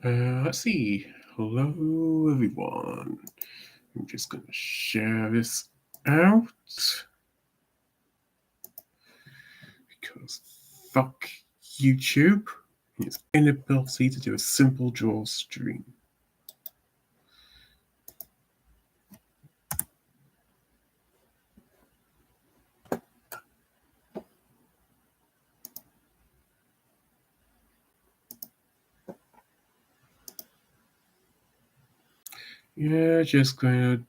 Let's see. Hello, everyone. I'm just going to share this out. Because fuck YouTube and its inability to do a simple draw stream. Yeah, just going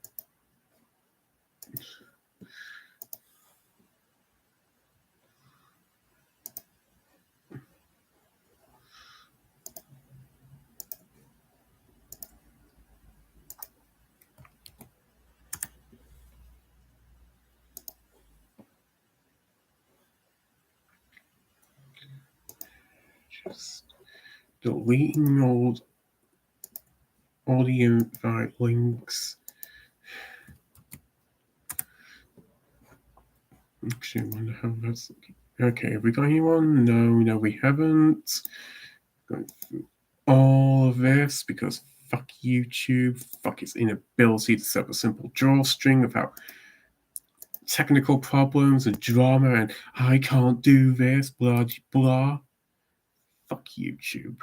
to just deleting all the invite links. Actually, I wonder how that's looking. Okay, have we got anyone? No, we haven't. Going through all of this because fuck YouTube, fuck its inability to set up a simple drawstring without technical problems and drama and I can't do this, blah blah. Fuck YouTube.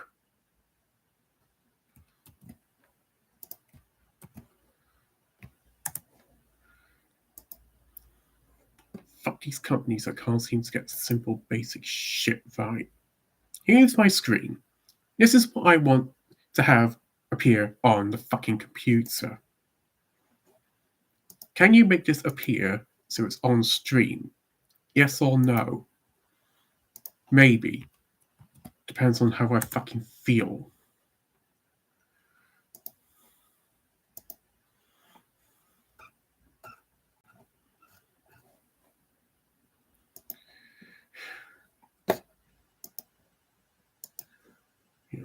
Fuck these companies that can't seem to get simple basic shit right. Here's my screen. This is what I want to have appear on the fucking computer. Can you make this appear so it's on stream? Yes or no? Maybe. Depends on how I fucking feel. Yeah.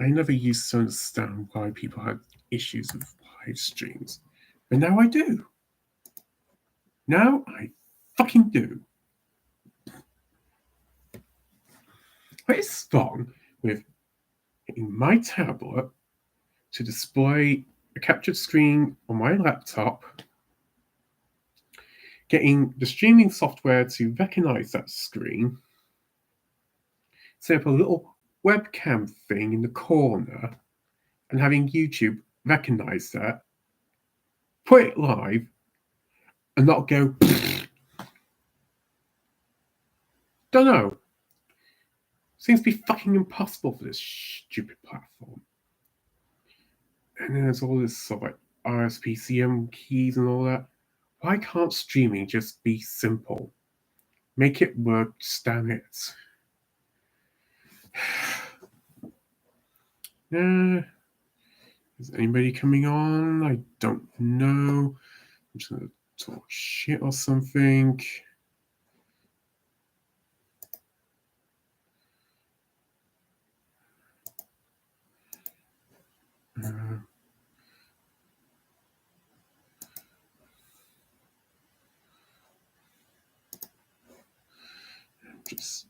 I never used to understand why people had issues with live streams. But now I do. Now I fucking do. What is wrong with getting my tablet to display a captured screen on my laptop, getting the streaming software to recognize that screen, set up a little webcam thing in the corner, and having YouTube recognize that, put it live, and not go, don't know. Seems to be fucking impossible for this stupid platform. And then there's all this sort of like RSPCM keys and all that. Why can't streaming just be simple? Make it work, just damn it. Is anybody coming on? I don't know. I'm just gonna talk shit or something. Just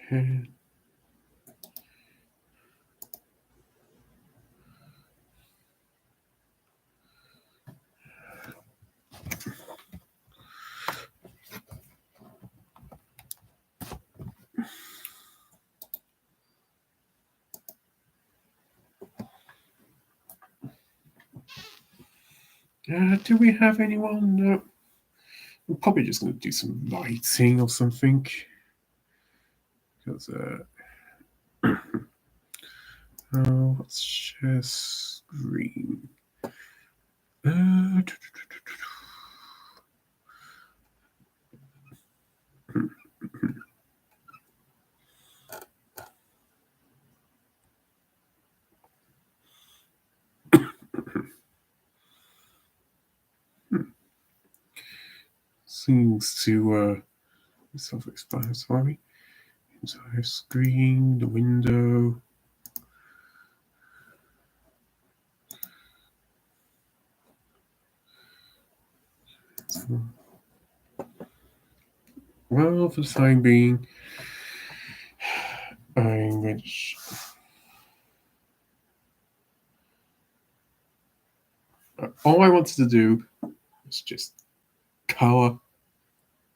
pen. Do we have anyone? No. I'm probably just going to do some writing or something. Because, let's share screen. Seems to self-explanatory. Entire screen, the window. Well, for the time being, I'm going to. All I wanted to do was just color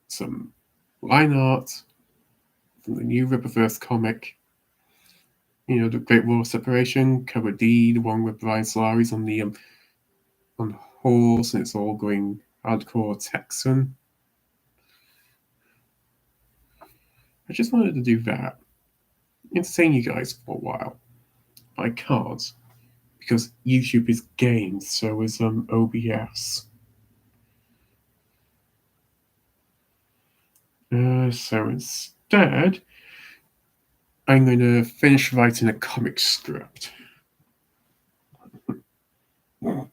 some line art from the new Ripperverse comic. You know, the Great War of Separation, cover D, the one with Brian Solari's on the horse, and it's all going hardcore Texan. I just wanted to do that, entertain you guys for a while. But I can't because YouTube is gamed, so is OBS. So instead, I'm going to finish writing a comic script. Well,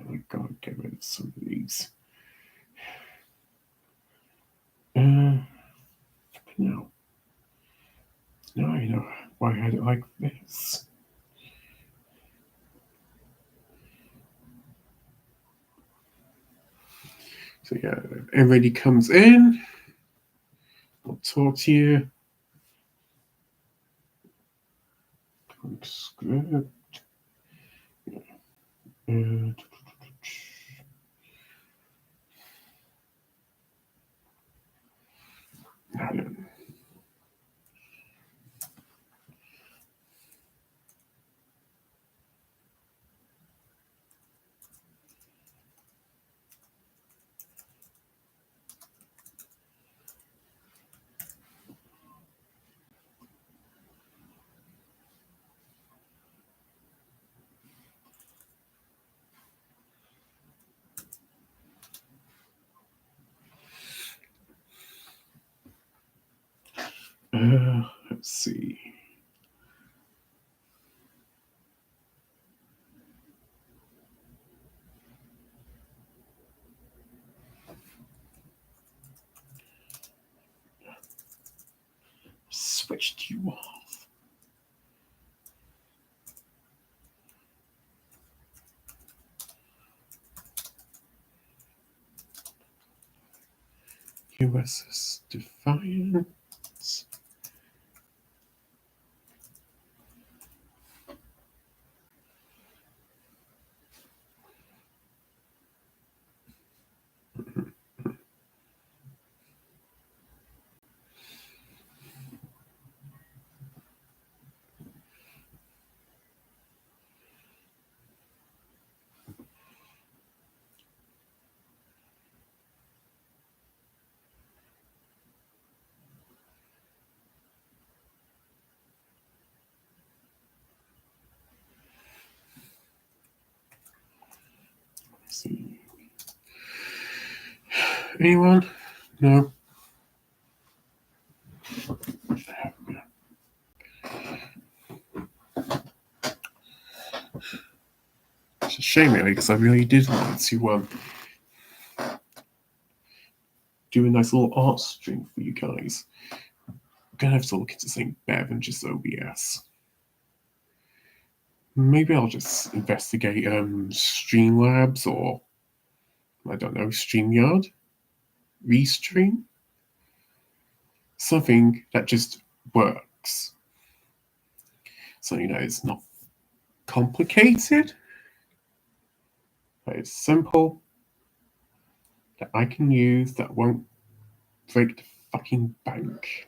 I gotta get rid of some of these. No. Now I know why I had it like this. So yeah, everybody comes in. I'll talk to you. Script. And let's see. Switched you off. USS Defiance. Let's see. Anyone? No. It's a shame, really, because I really did want to do a nice little art string for you guys. I'm gonna have to look into something better than just OBS. Maybe I'll just investigate Streamlabs or I don't know, StreamYard, Restream, something that just works. Something that is not complicated, that is simple, that I can use, that won't break the fucking bank.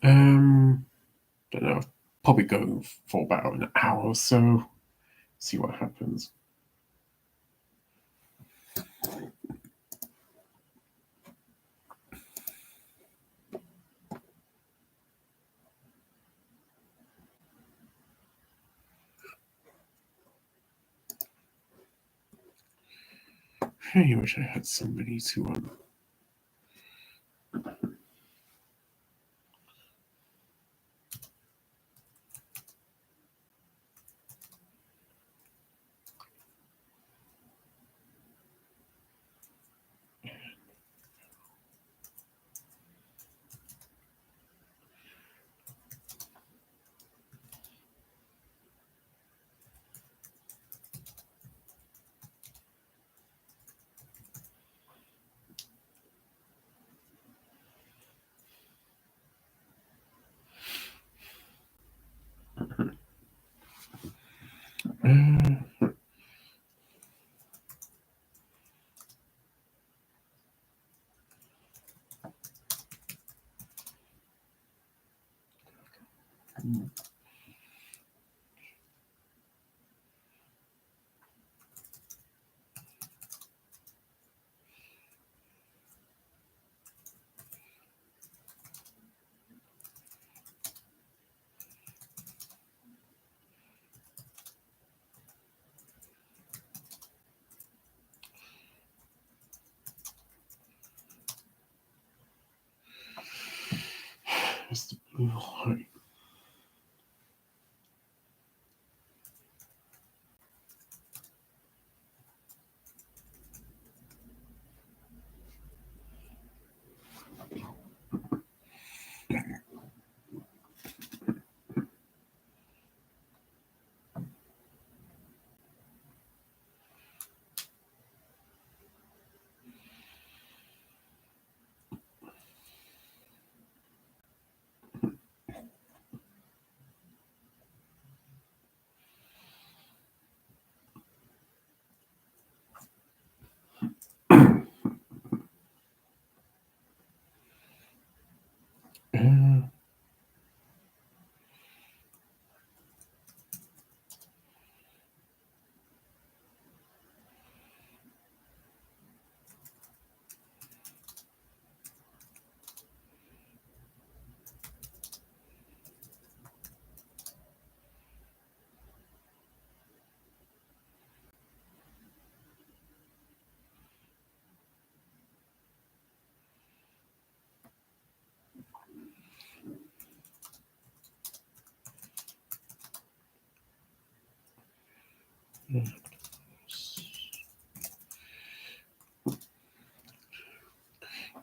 Don't know. Probably go for about an hour or so. See what happens. I wish I had somebody to It's the blue light.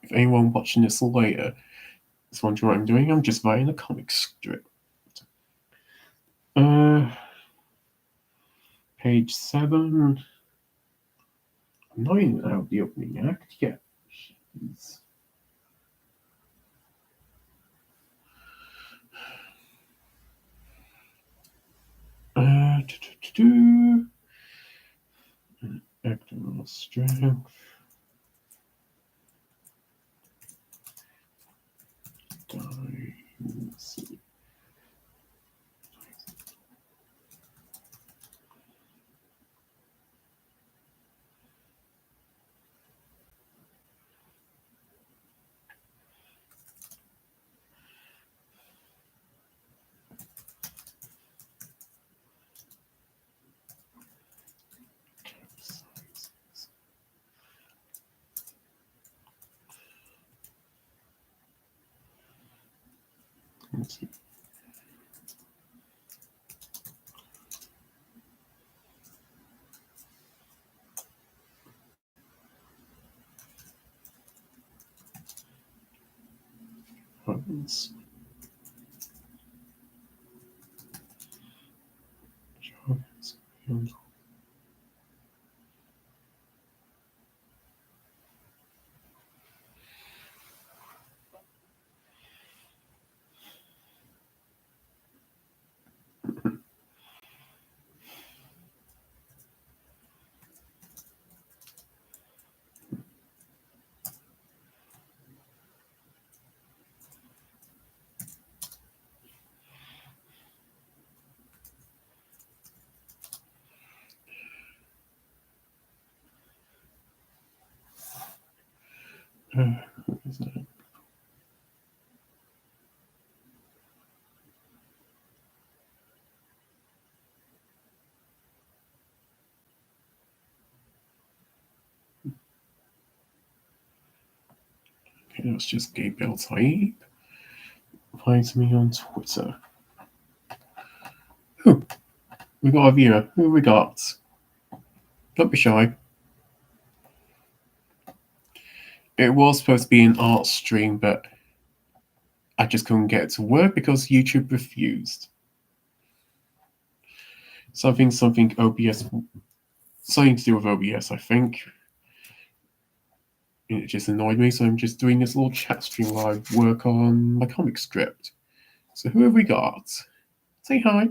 If anyone watching this later is wondering what I'm doing, I'm just writing a comic strip. Page 7. I'm not even out of the opening act yet. Jeez. Actor strength. Dynasty. Let's see. Buttons. Jobs. What is that? Okay, that's just Gabriel Taib. Finds me on Twitter. Oh, we got a viewer. Who we got? Don't be shy. It was supposed to be an art stream, but I just couldn't get it to work because YouTube refused. Something OBS, something to do with OBS, I think. And it just annoyed me, so I'm just doing this little chat stream while I work on my comic script. So who have we got? Say hi.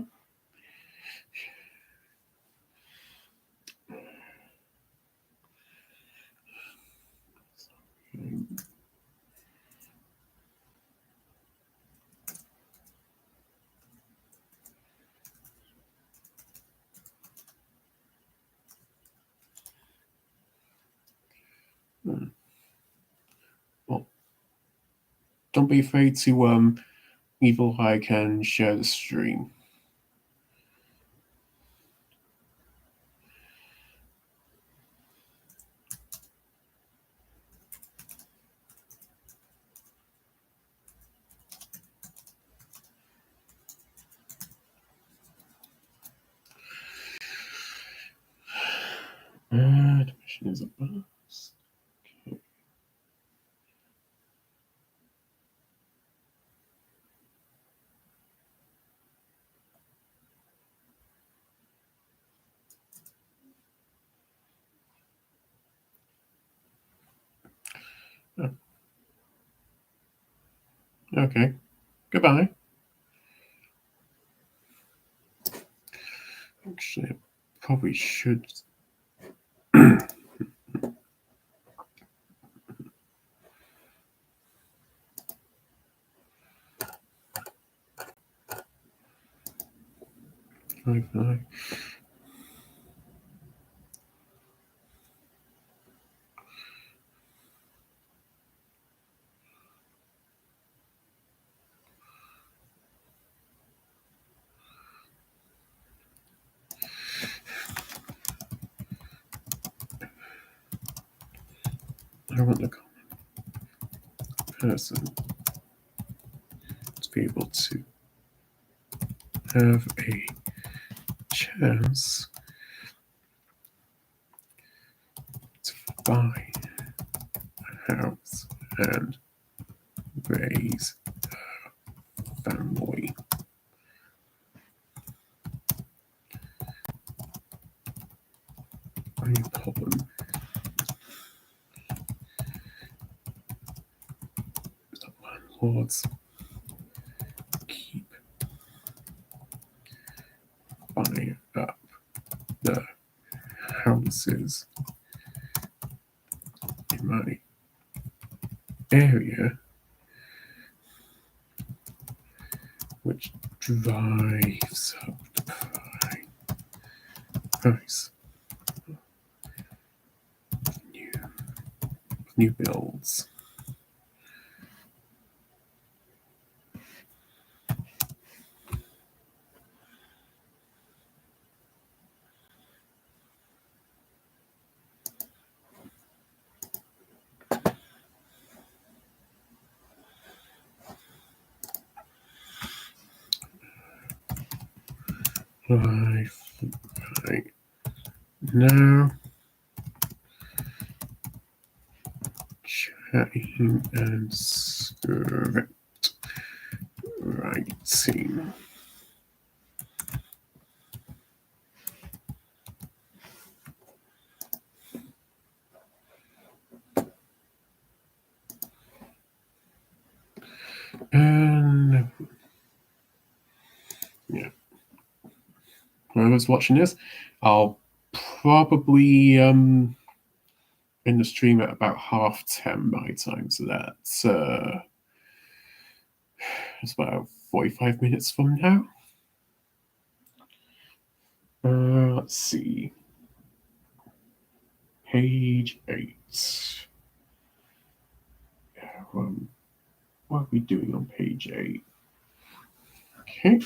Well, don't be afraid to Evil Eye can share the stream. The mission is a bus. Okay. Oh. Okay. Goodbye. Actually, I probably should. Bye. I want the person to be able to have a chance to buy a house and raise a family. Only problem is that landlords keep buying up the houses in my area, which drives up the price of new builds. Right now, chatting and script writing. And yeah, whoever's watching this, I'll probably end the stream at about 10:30 my time, so that's it's about 45 minutes from now. Let's see. Page 8. what are we doing on page 8? Okay.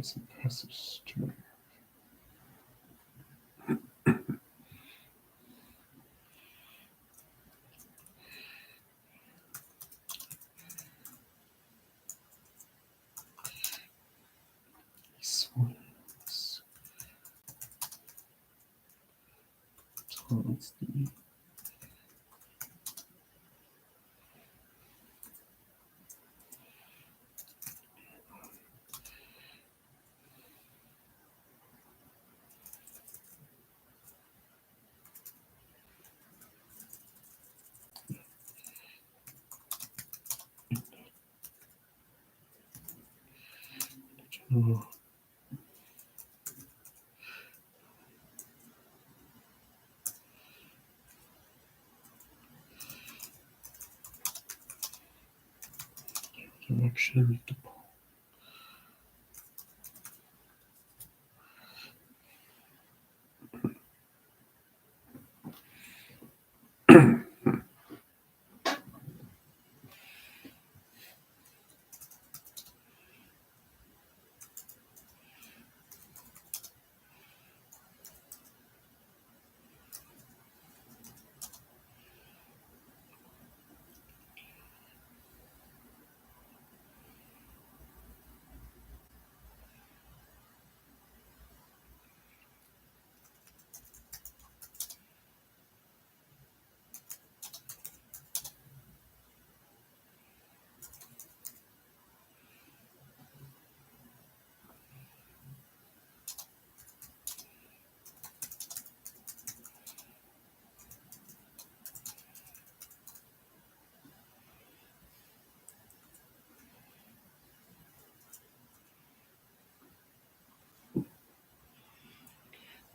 Some passive string. Swings towards the general direction of the ball.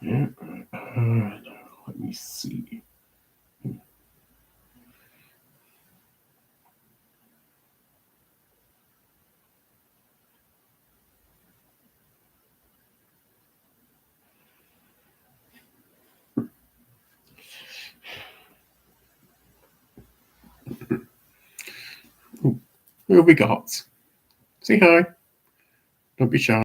Yeah. Let me see. Ooh, who have we got? Say hi. Don't be shy.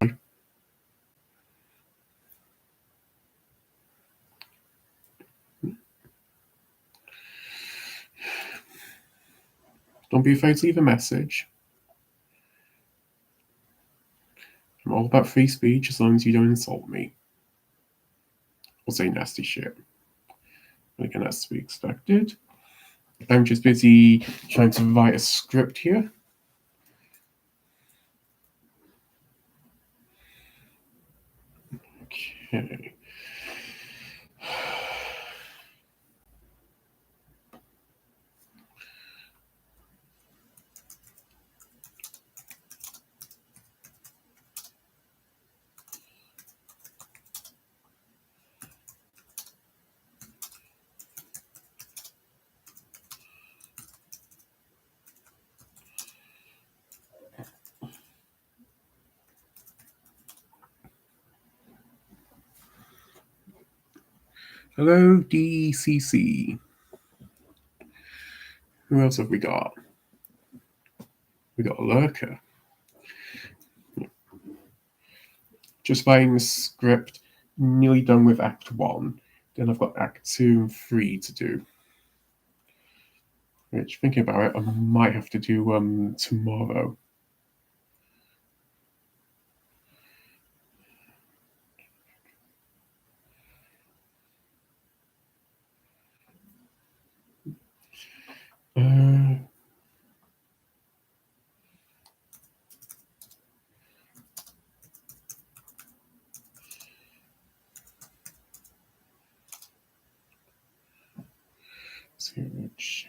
Don't be afraid to leave a message. I'm all about free speech as long as you don't insult me or say nasty shit. Again, that's to be expected. I'm just busy trying to write a script here. Okay. Hello, DCC. Who else have we got? We got a lurker. Just writing the script, nearly done with Act 1. Then I've got Act 2 and 3 to do. Which, thinking about it, I might have to do tomorrow. search.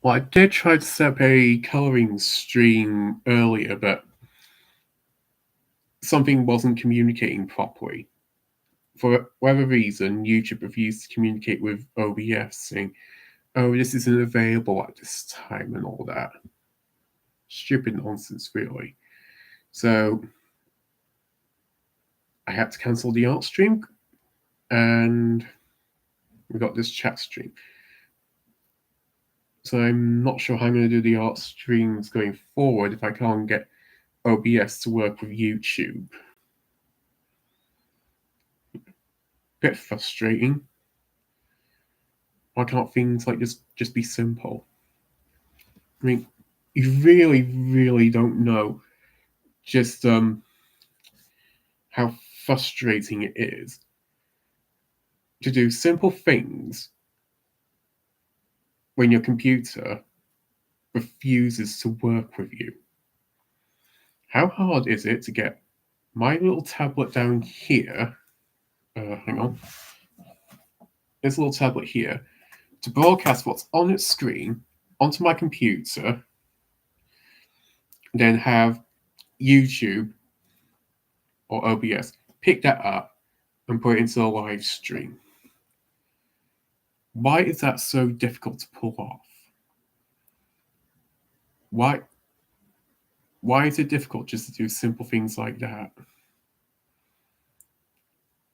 Well, I did try to set up a colouring stream earlier, but something wasn't communicating properly. For whatever reason, YouTube refused to communicate with OBS, saying, "Oh, this isn't available at this time," and all that. Stupid nonsense, really. So I had to cancel the art stream, and we got this chat stream. So I'm not sure how I'm going to do the art streams going forward if I can't get OBS to work with YouTube. Bit frustrating. Why can't things like this just be simple? I mean, you really, really don't know just how frustrating it is to do simple things when your computer refuses to work with you. How hard is it to get my little tablet down here? Hang on. This little tablet here to broadcast what's on its screen onto my computer, then have YouTube or OBS pick that up and put it into a live stream. Why is that so difficult to pull off? Why is it difficult just to do simple things like that?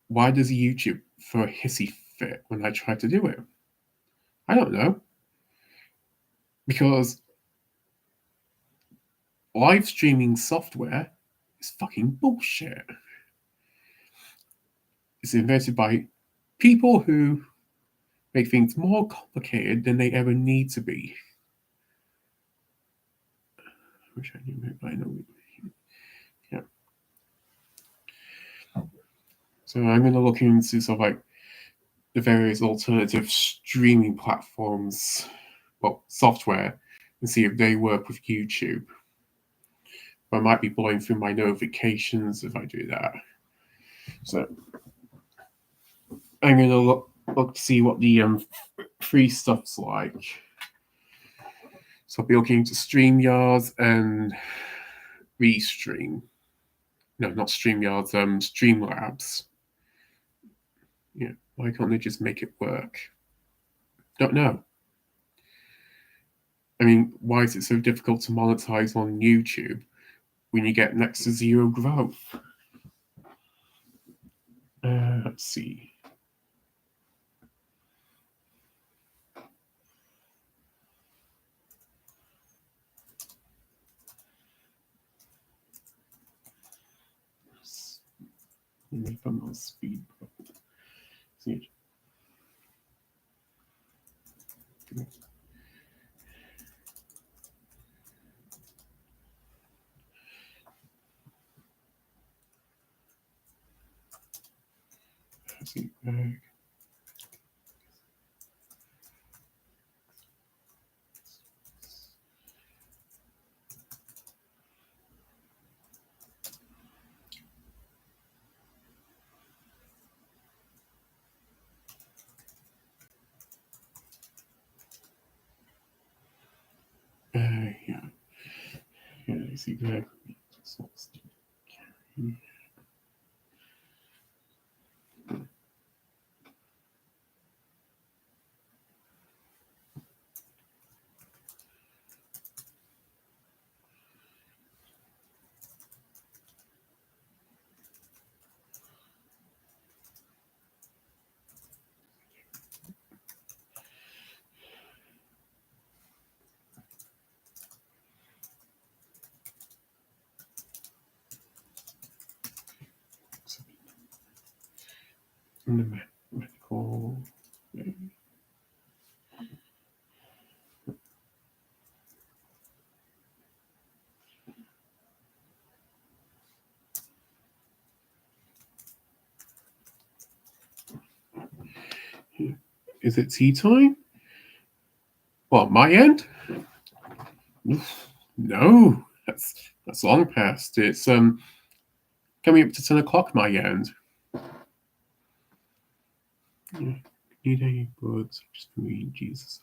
Why does YouTube throw a hissy fit when I try to do it? I don't know. Because live streaming software is fucking bullshit. It's invented by people who make things more complicated than they ever need to be. I wish I knew, but I know. Yeah. So I'm going to look into sort of like the various alternative streaming platforms, well, software, and see if they work with YouTube. I might be blowing through my notifications if I do that. So I'm going to look to see what the free stuff's like. So I'll be looking into StreamYards and Restream. No, not StreamYards, Streamlabs. Yeah, why can't they just make it work? Don't know. I mean, why is it so difficult to monetize on YouTube when you get next to zero growth? Let's see. Maybe I'm on speed. See. See. Yeah. Yeah, I see. In the medical. Is it tea time? Well, my end? No, that's long past. It's coming up to 10 o'clock my end. Need any books? Just read Jesus.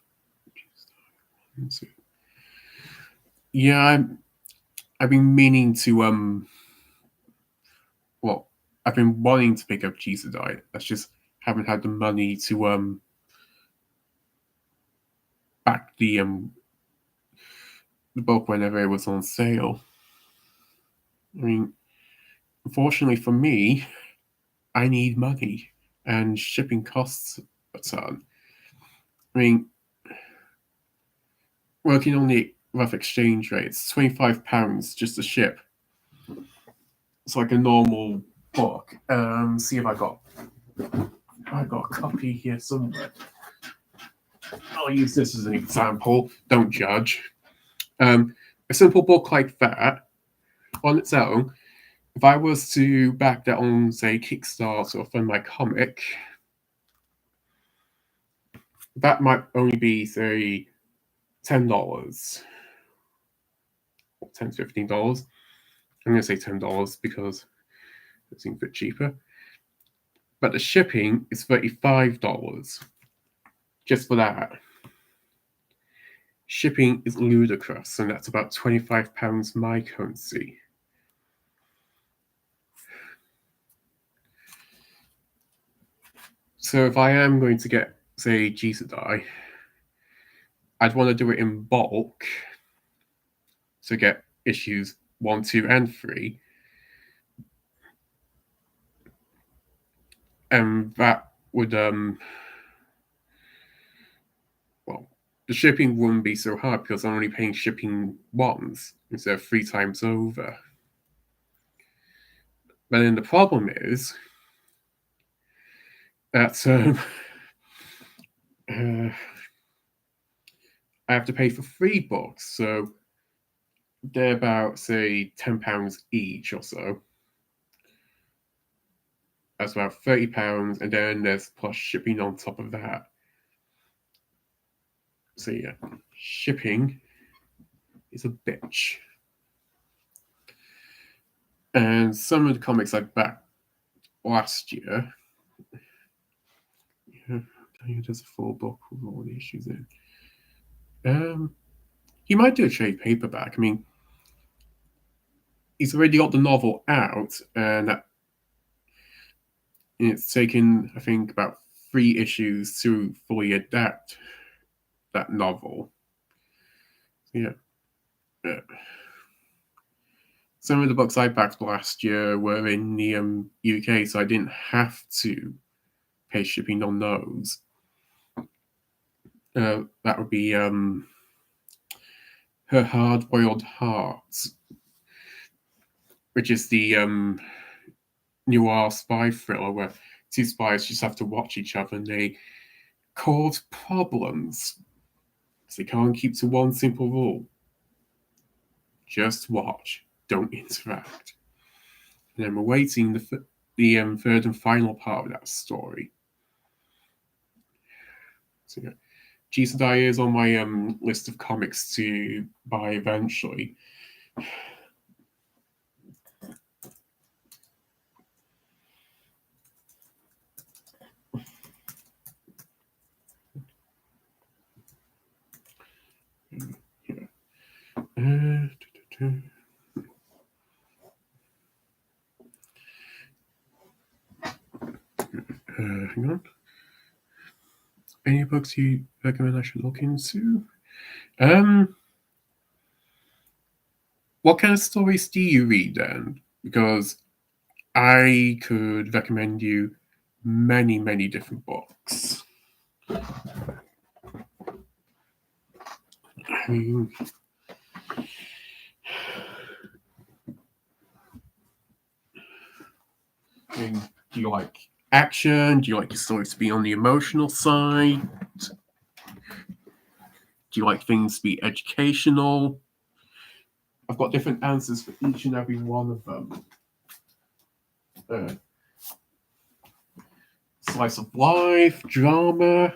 Yeah, I've been meaning to well, I've been wanting to pick up Jesus Diet. I just haven't had the money to back the book whenever it was on sale. I mean, unfortunately for me, I need money, and shipping costs a ton. I mean, working on the rough exchange rate, it's £25 just to ship. It's like a normal book. See if I got a copy here somewhere. I'll use this as an example. Don't judge. A simple book like that, on its own, if I was to back that on, say, Kickstarter or Fund My Comic, that might only be, say, $10. $10 to $15. I'm going to say $10 because it seems a bit cheaper. But the shipping is $35 just for that. Shipping is ludicrous, and that's about £25 my currency. So if I am going to get, say, Jesus Die, I'd want to do it in bulk to get issues 1, 2, and 3. And that would, well, the shipping wouldn't be so hard because I'm only paying shipping once instead of 3 times over. But then the problem is that I have to pay for 3 books, so they're about, say, £10 each or so. That's about £30, and then there's plus shipping on top of that. So yeah, shipping is a bitch. And some of the comics I backed last year, there's a full book with all the issues in. He might do a trade paperback. I mean, he's already got the novel out, and it's taken, I think, about 3 issues to fully adapt that novel. Yeah. Some of the books I backed last year were in the UK, so I didn't have to pay shipping on those. That would be Her Hard-Boiled Heart, which is the noir spy thriller where 2 spies just have to watch each other and they cause problems. So they can't keep to one simple rule. Just watch. Don't interact. And I'm awaiting the third and final part of that story. So yeah, Jesus Die is on my list of comics to buy eventually. Yeah. Hang on. Any books you recommend I should look into? What kind of stories do you read then? Because I could recommend you many, many different books. I mean, do you like action? Do you like your stories to be on the emotional side? Do you like things to be educational? I've got different answers for each and every one of them. Slice of life, drama.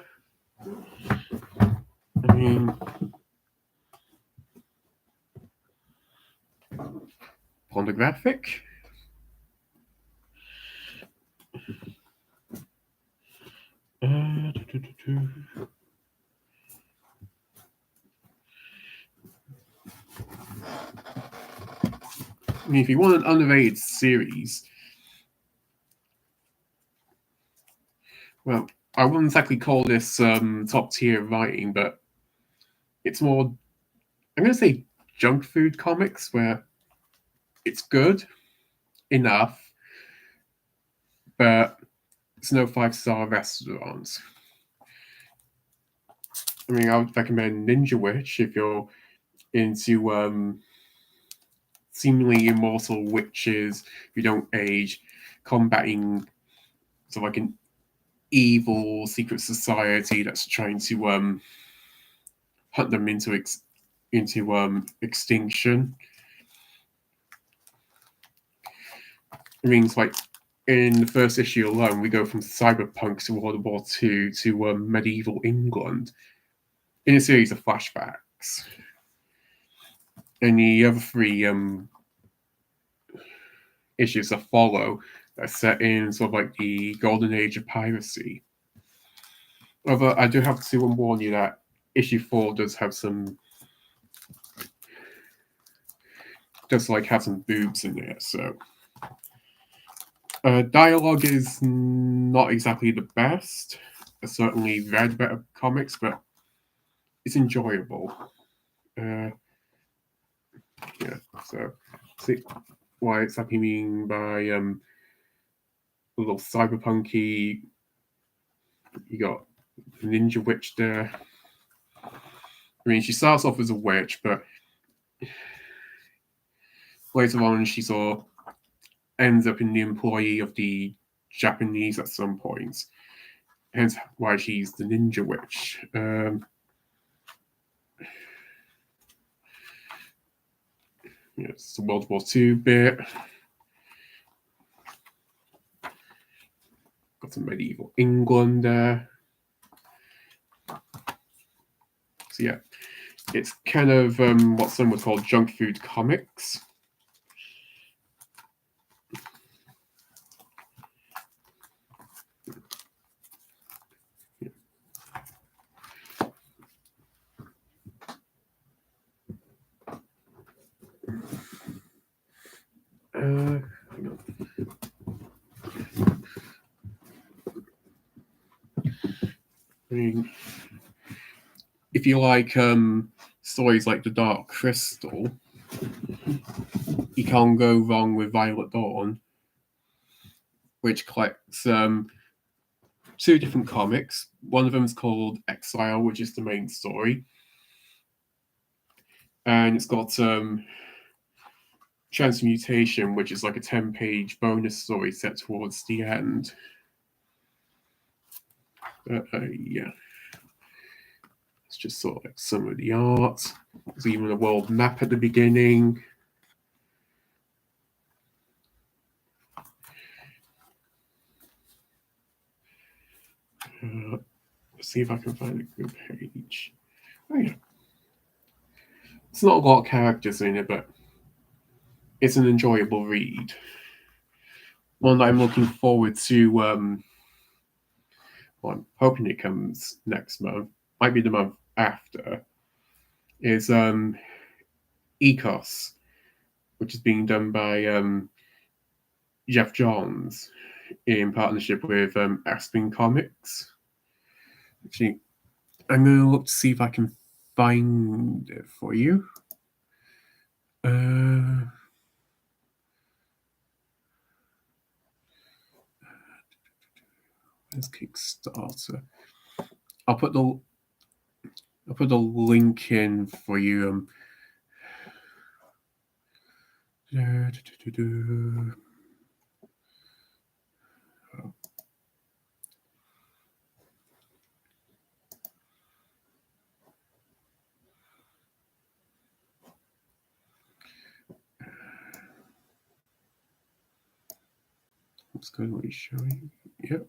I mean, pornographic. I mean, if you want an underrated series, well, I wouldn't exactly call this top tier writing, but it's more, I'm going to say junk food comics, where it's good enough, but it's no 5-star restaurants. I mean, I would recommend Ninja Witch if you're into seemingly immortal witches who don't age, combating sort of like an evil secret society that's trying to hunt them into extinction. It means like in the first issue alone, we go from cyberpunk to World War II to medieval England in a series of flashbacks. And the other three issues that follow are set in sort of like the golden age of piracy. Although I do have to warn you that issue 4 does have some have some boobs in it, so dialogue is not exactly the best. I certainly read better comics, but it's enjoyable. Yeah, so see why it's like mean by a little cyberpunky. You got Ninja Witch there. I mean, she starts off as a witch, but later on she sort of ends up in the employee of the Japanese at some point. Hence why she's the Ninja Witch. Yeah, it's the World War II bit. Got some medieval England there. So yeah, it's kind of what some would call junk food comics. Hang on. I mean, if you like stories like The Dark Crystal, you can't go wrong with Violet Dawn, which collects 2 different comics. One of them is called Exile, which is the main story, and it's got Transmutation, which is like a 10-page bonus story set towards the end. Yeah. It's just sort of like some of the art. There's even a world map at the beginning. Let's see if I can find a good page. Oh yeah. It's not a lot of characters in it, but it's an enjoyable read. One that I'm looking forward to. Well, I'm hoping it comes next month. Might be the month after. Is Ecos, which is being done by Jeff Johns in partnership with Aspen Comics. Actually, I'm going to look to see if I can find it for you. There's Kickstarter. I'll put the link in for you. It's going to be showing. Yep.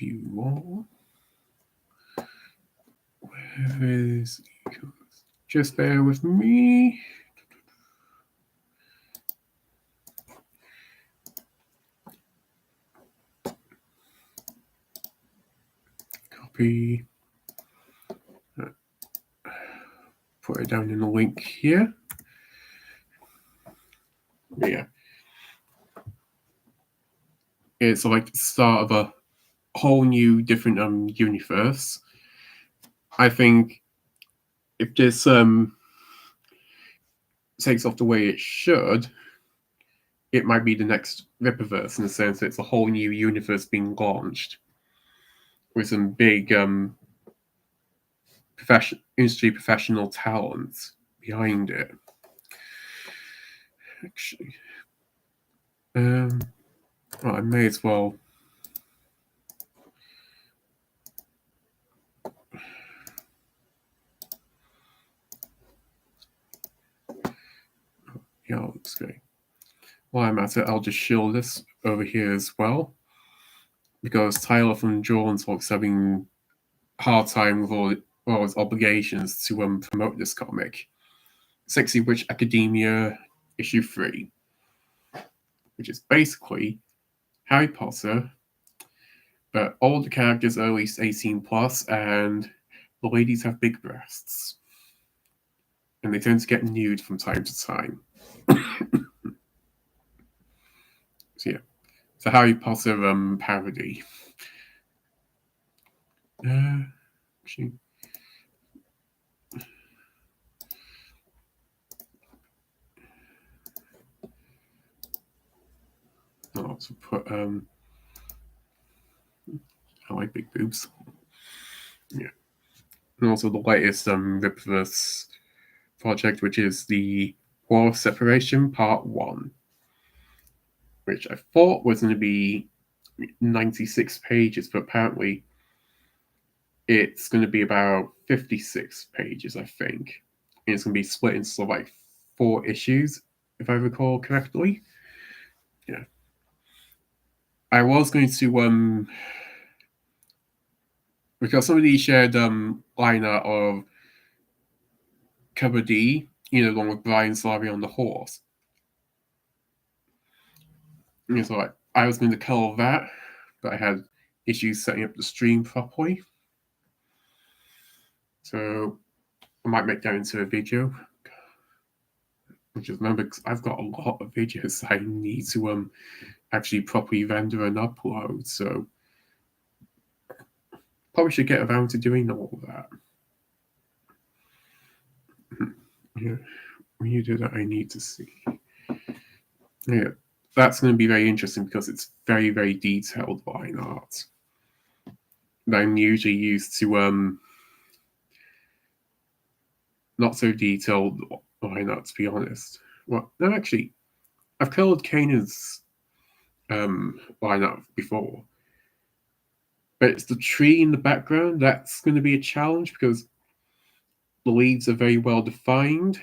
view all. Where is it? Just bear with me. Copy. Put it down in the link here. Yeah. It's like the start of a whole new different universe. I think if this takes off the way it should, it might be the next Rippaverse in the sense that it's a whole new universe being launched with some big industry professional talent behind it. Actually, well, I may as well. Yeah, looks great. While I'm at it, I'll just show this over here as well, because Tyler from Drawn Talks having a hard time with all his obligations to promote this comic. Sexy Witch Academia issue 3, which is basically Harry Potter, but all the characters are at least 18 plus, and the ladies have big breasts, and they tend to get nude from time to time. So yeah, it's a Harry Potter parody. Actually, I'll also put I like big boobs. Yeah, and also the latest Ripverse project, which is the War of Separation Part 1, which I thought was going to be 96 pages, but apparently it's going to be about 56 pages, I think. And it's going to be split into sort of like 4 issues, if I recall correctly. Yeah. I was going to because somebody shared line art of cover D, along with Brian Slavy on the horse. And so I was going to color that, but I had issues setting up the stream properly. So I might make that into a video. Which is remember, because I've got a lot of videos I need to actually properly render and upload. So probably should get around to doing all of that. Yeah, when you do that, I need to see. Yeah, that's going to be very interesting because it's very, very detailed line art that I'm usually used to not so detailed line art, to be honest. Well, no, actually, I've colored Kanan's line art before, but it's the tree in the background that's going to be a challenge because the leaves are very well defined.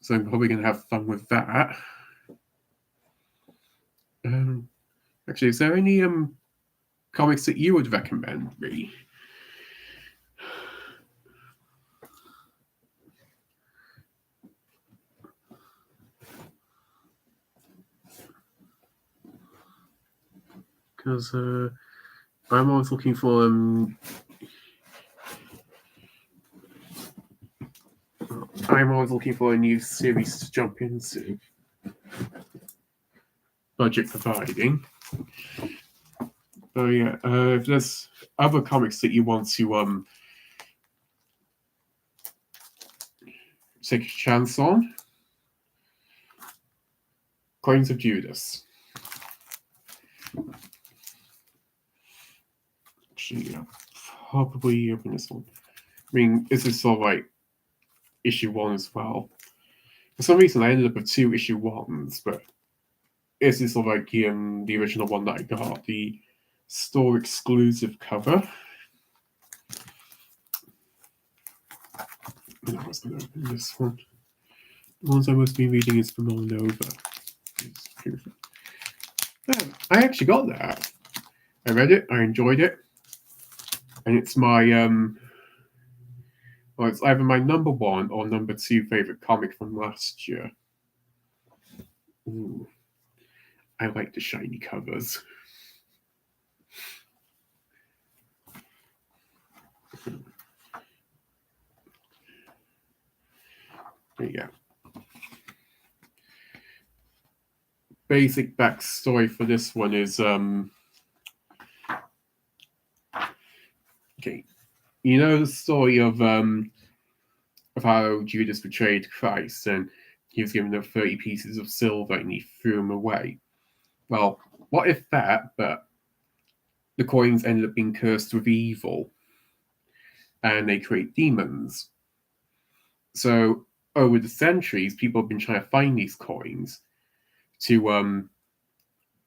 So I'm probably going to have fun with that. Actually, is there any comics that you would recommend me? Because I'm always looking for a new series to jump into. Budget providing. So yeah, if there's other comics that you want to take a chance on, Coins of Judas. Actually, yeah, probably open this one. I mean, this is sort of like issue 1 as well. For some reason, I ended up with 2 issue 1s, but this is sort of like the original one that I got, the store exclusive cover. And I was going to open this one. The ones I must be reading is from Nova. I actually got that. I read it, I enjoyed it, and it's my well, it's either my number 1 or number 2 favorite comic from last year. Ooh, I like the shiny covers. There you go. Basic backstory for this one is okay. You know the story of how Judas betrayed Christ and he was given the 30 pieces of silver and he threw them away. Well, what if that, but the coins ended up being cursed with evil and they create demons. So over the centuries, people have been trying to find these coins to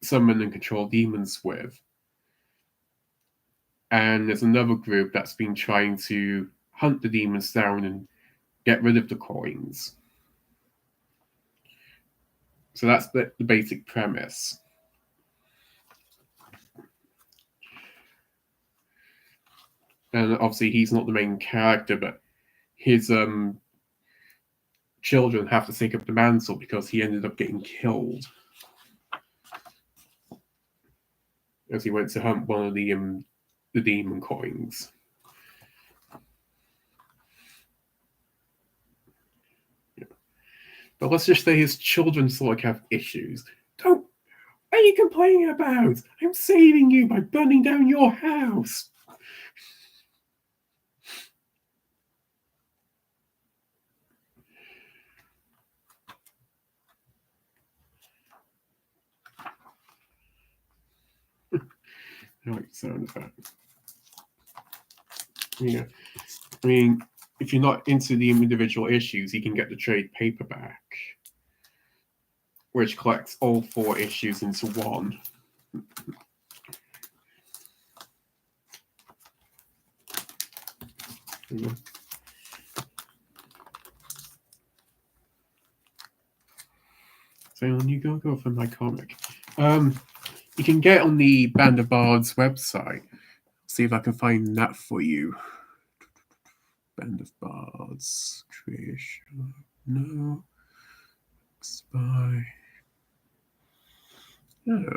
summon and control demons with. And there's another group that's been trying to hunt the demons down and get rid of the coins. So that's the basic premise. And obviously he's not the main character, but his children have to take up the mantle because he ended up getting killed as he went to hunt one of the demon coins. Yeah. But let's just say his children sort of have issues. Don't. What are you complaining about? I'm saving you by burning down your house. I like the sound of that. Yeah. I mean, if you're not into the individual issues, you can get the trade paperback, which collects all 4 issues into one. Yeah. So you go for my comic. You can get on the Band of Bards website. See if I can find that for you. Band of Bards creation. No. Spy. Yeah.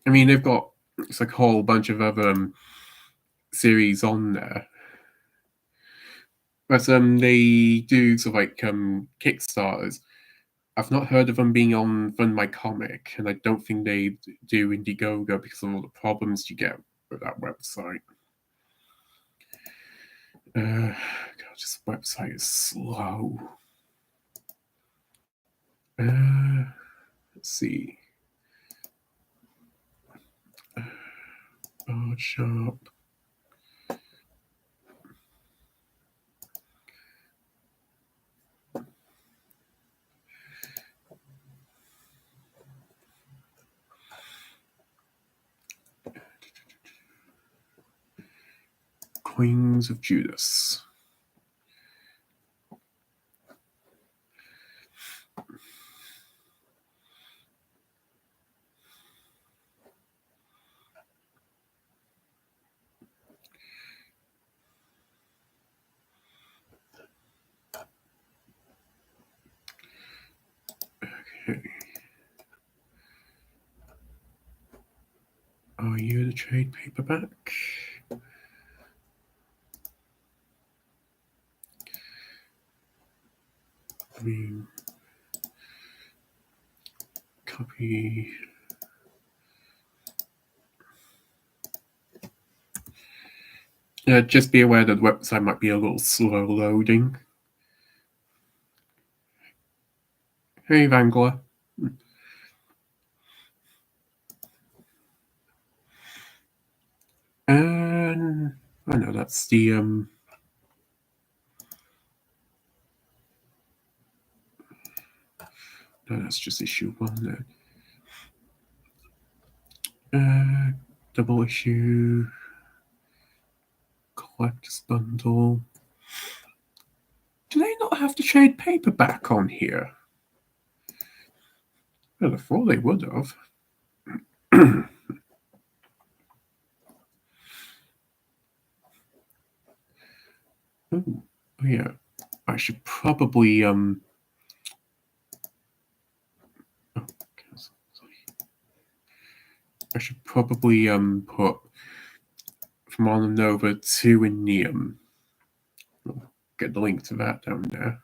I mean, they've got it's like a whole bunch of other series on there. But they do sort of like Kickstarters. I've not heard of them being on Fund My Comic, and I don't think they do Indiegogo because of all the problems you get with that website. God, this website is slow. Let's see. Bard Shop. Queens of Judas. Okay. Are you the trade paperback? I mean, copy. Just be aware that the website might be a little slow loading. Hey, Vangler. And I know that's the no, that's just issue 1 then. Double issue collector's bundle. Do they not have the trade paperback on here? Well, I thought they would have. Oh, yeah. I should probably put from on and over 2 in the get the link to that down there.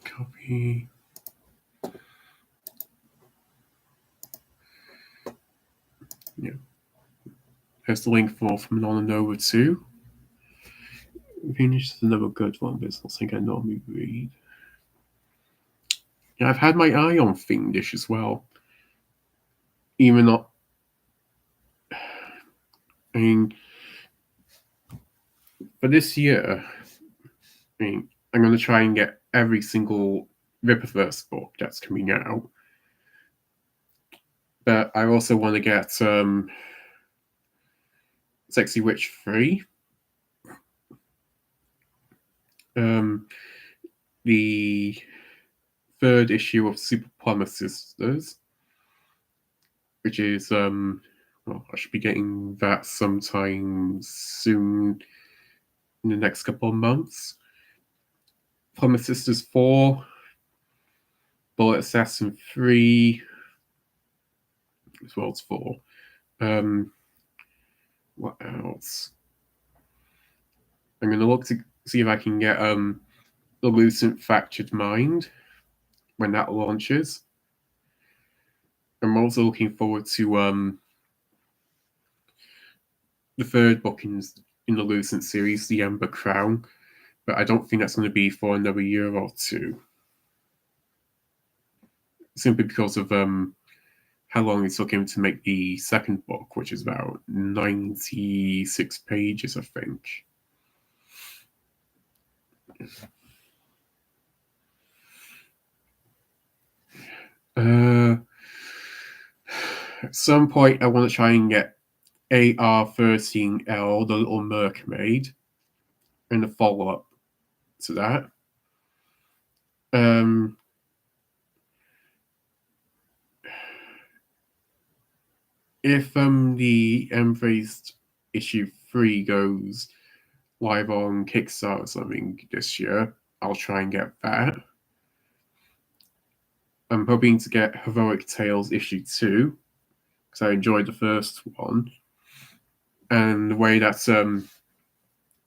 Copy. Yeah. There's the link for from on and over 2. Finish is another good one, but it's not something I normally read. Yeah, I've had my eye on Fiendish as well. Even not. I mean, for this year, I'm going to try and get every single Ripperverse book that's coming out. But I also want to get Sexy Witch 3. The 3rd issue of Super Plumber Sisters, which is, well, I should be getting that sometime soon in the next couple of months. Plumber Sisters 4, Bullet Assassin 3, as well as 4. What else? I'm going to look to see if I can get The Lucent Fractured Mind when that launches. I'm also looking forward to the 3rd book in the Lucent series, The Ember Crown, but I don't think that's going to be for another year or 2. Simply because of how long it took him to make the 2nd book, which is about 96 pages, I think. At some point, I want to try and get AR-13L, The Little Mermaid, and a follow-up to that. If the Embraced issue 3 goes live on Kickstarter or something this year, I'll try and get that. I'm hoping to get Heroic Tales issue 2, because I enjoyed the first one. And the way that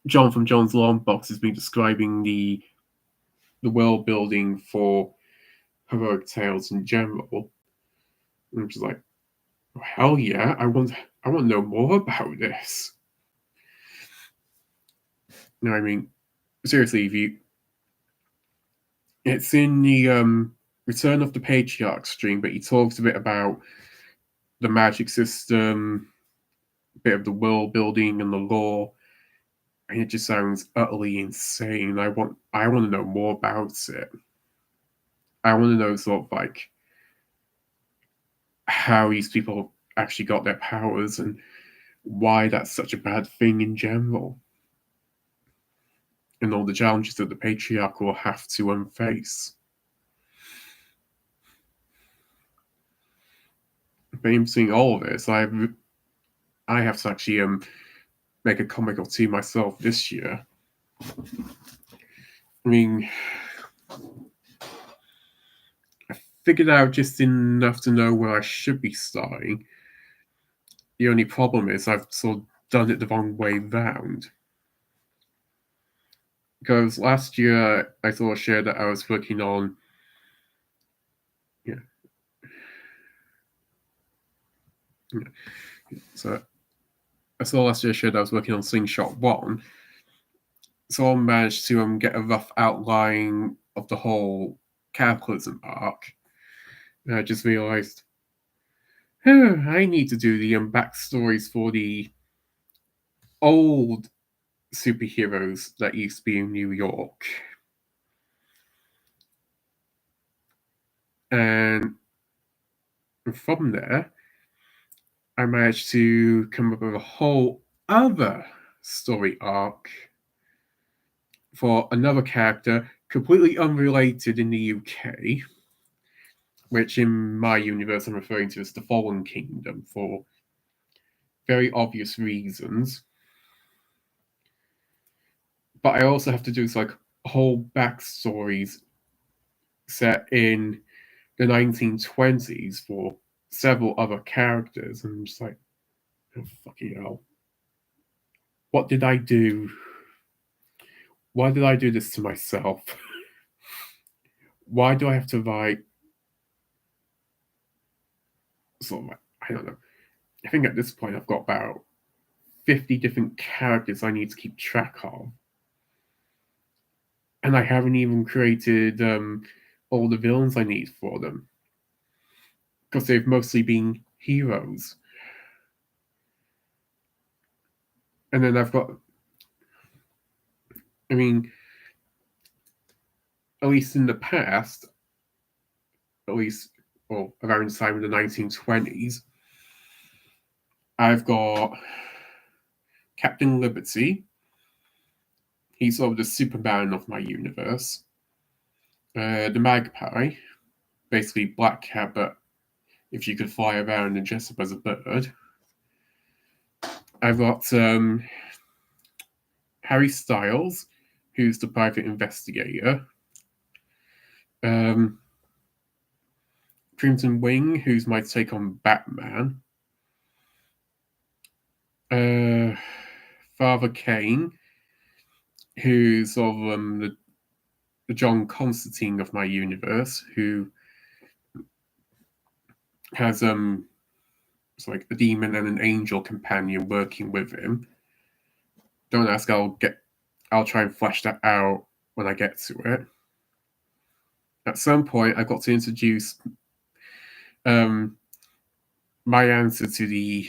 John from John's Long Box has been describing the world building for Heroic Tales in general, I'm just like, oh, hell yeah, I want to know more about this. No, I mean, seriously, it's in the Return of the Patriarch stream, but he talks a bit about the magic system, a bit of the world building and the lore, and it just sounds utterly insane. I want to know more about it. I want to know sort of like how these people actually got their powers and why that's such a bad thing in general, and all the challenges that the Patriarch will have to face. But in seeing all of this, I have to actually make a comic or 2 myself this year. I mean, I figured out just enough to know where I should be starting. The only problem is I've sort of done it the wrong way round. Because last year I saw a share that I was working on. Yeah. So I saw last year a share that I was working on Slingshot 1. So I managed to get a rough outline of the whole Cataclysm arc. And I just realized, I need to do the backstories for the old superheroes that used to be in New York. And from there, I managed to come up with a whole other story arc for another character completely unrelated in the UK, which in my universe I'm referring to as the Fallen Kingdom for very obvious reasons. But I also have to do like whole backstories set in the 1920s for several other characters, and I'm just like, oh, fucking hell. What did I do? Why did I do this to myself? Why do I have to write sort of like, I don't know. I think at this point I've got about 50 different characters I need to keep track of. And I haven't even created all the villains I need for them. Because they've mostly been heroes. And then I've got, I mean, at least in the past, at least, well, around the time of the 1920s, I've got Captain Liberty. He's sort of the Superman of my universe. The Magpie, basically Black Cat, but if you could fly around and dress up as a bird. I've got Harry Styles, who's the private investigator. Crimson Wing, who's my take on Batman. Father Kane, who's sort of the John Constantine of my universe, who has it's like a demon and an angel companion working with him. Don't ask, I'll try and flesh that out when I get to it. At some point, I got to introduce my answer to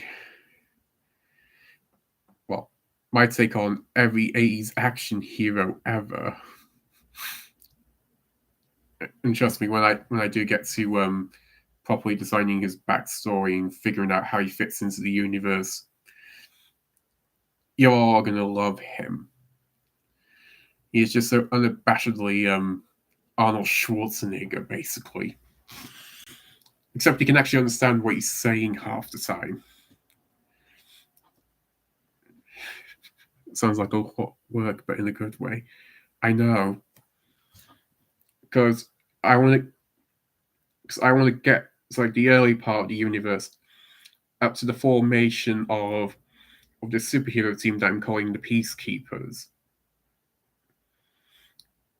my take on every 80s action hero ever. And trust me, when I do get to properly designing his backstory and figuring out how he fits into the universe, you're all gonna love him. He's just so unabashedly Arnold Schwarzenegger, basically. Except he can actually understand what he's saying half the time. It sounds like a lot of work, but in a good way. I know. Because I want to get like the early part of the universe up to the formation of the superhero team that I'm calling the Peacekeepers.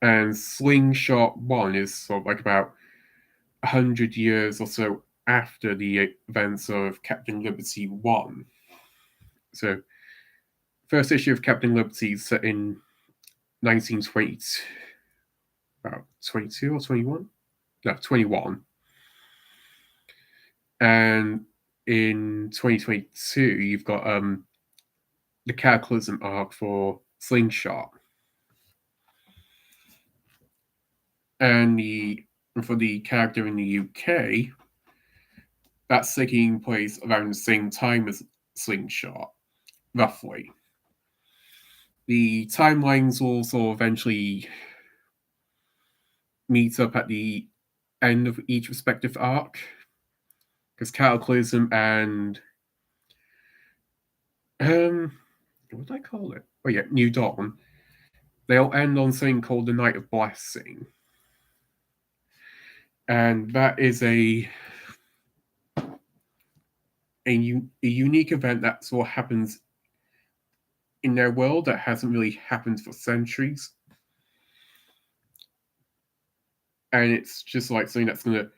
And Slingshot 1 is sort of like about 100 years or so after the events of Captain Liberty 1. So, first issue of Captain Liberty is set in 1922, about 22 or 21? No, 21. And in 2022, you've got the Cataclysm arc for Slingshot. And for the character in the UK, that's taking place around the same time as Slingshot, roughly. The timelines will sort of eventually meet up at the end of each respective arc, because Cataclysm and what did I call it? Oh yeah, New Dawn. They'll end on something called the Night of Blessing, and that is a unique event that sort of happens in their world that hasn't really happened for centuries. And it's just like something that's going to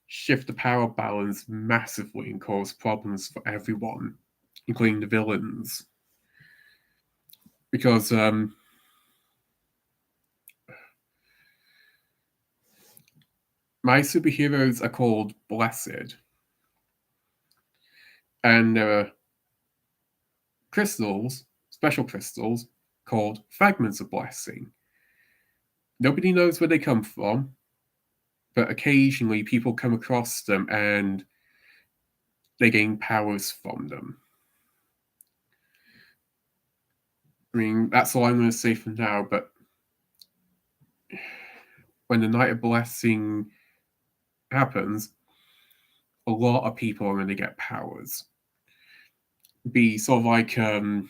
shift the power balance massively and cause problems for everyone, including the villains. Because my superheroes are called Blessed. And there are crystals, special crystals called fragments of blessing. Nobody knows where they come from, but occasionally people come across them and they gain powers from them. I mean, that's all I'm going to say for now, but when the Night of Blessing happens, a lot of people are going to get powers. Be sort of like, so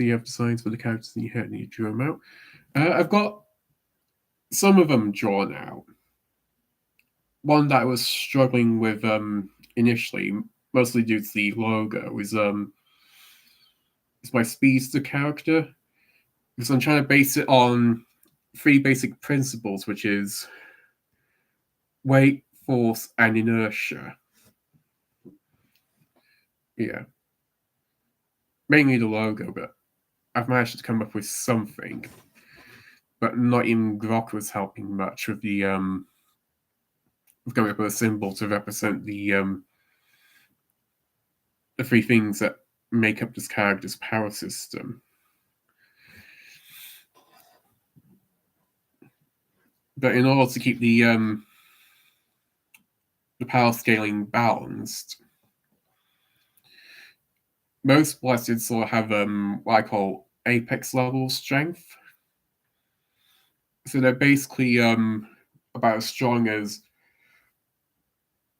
you have designs for the characters in your head and you draw them out. I've got some of them drawn out. One that I was struggling with initially, mostly due to the logo, is my speedster character, because I'm trying to base it on 3 basic principles, which is weight, force, and inertia. Yeah. Mainly the logo, but I've managed to come up with something. But not even Grok was helping much with the with coming up with a symbol to represent the 3 things that make up this character's power system. But in order to keep the power scaling balanced, most blessed sort of have what I call apex level strength. So they're basically about as strong as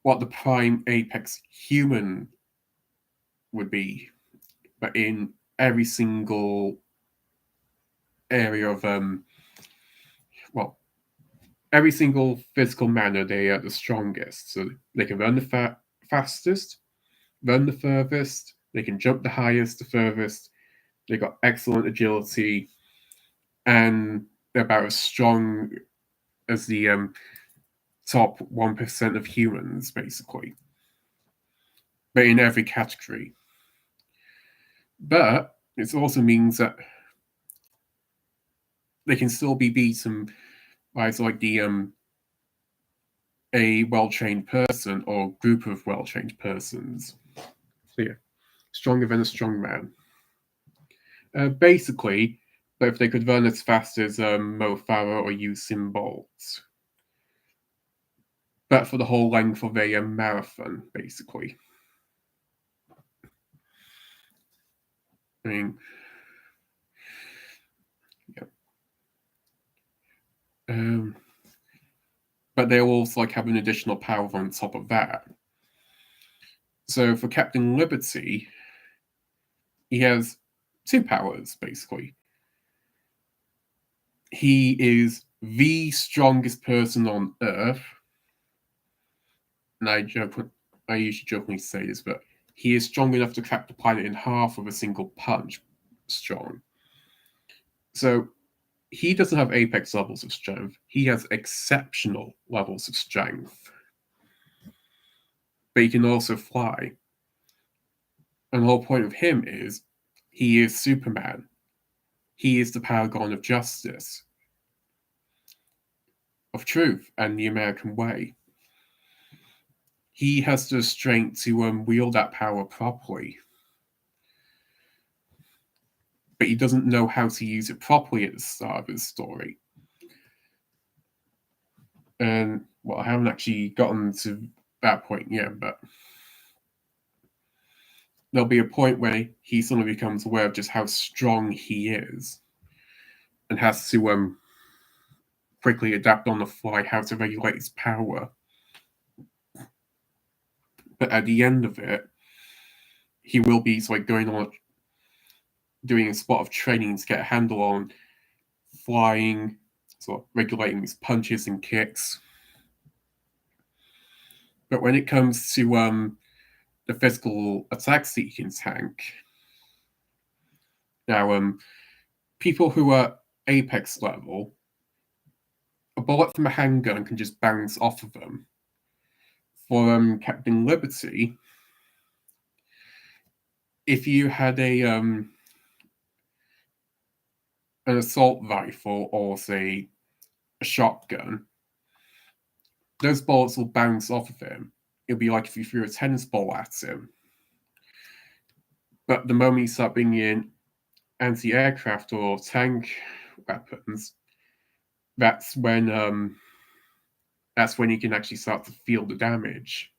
what the prime apex human would be, but in every single area of every single physical manner they are the strongest. So they can run the fastest, run the furthest, they can jump the highest, the furthest, they got excellent agility, and they're about as strong as the top 1% of humans, basically. But in every category. But it also means that they can still be beaten by like a well-trained person or group of well-trained persons. So yeah, stronger than a strong man. Basically, but if they could run as fast as Mo Farah or Usain Bolt. But for the whole length of a marathon, basically. I mean, yeah. But they'll also like have an additional power on top of that. So for Captain Liberty, he has 2 powers, basically. He is the strongest person on Earth. And I usually jokingly say this, but he is strong enough to crack the planet in half with a single punch. Strong. So he doesn't have apex levels of strength. He has exceptional levels of strength. But he can also fly. And the whole point of him is he is Superman. He is the paragon of justice, of truth, and the American way. He has the strength to wield that power properly. But he doesn't know how to use it properly at the start of his story. And, well, I haven't actually gotten to that point yet, but there'll be a point where he suddenly becomes aware of just how strong he is and has to quickly adapt on the fly how to regulate his power. But at the end of it, he will be going on doing a spot of training to get a handle on flying, sort of regulating his punches and kicks. But when it comes to the physical attacks that he can tank, now people who are apex level, a bullet from a handgun can just bounce off of them. For Captain Liberty, if you had an assault rifle or say a shotgun, those bullets will bounce off of him. It'll be like if you threw a tennis ball at him. But the moment you start bringing in anti-aircraft or tank weapons, that's when you can actually start to feel the damage.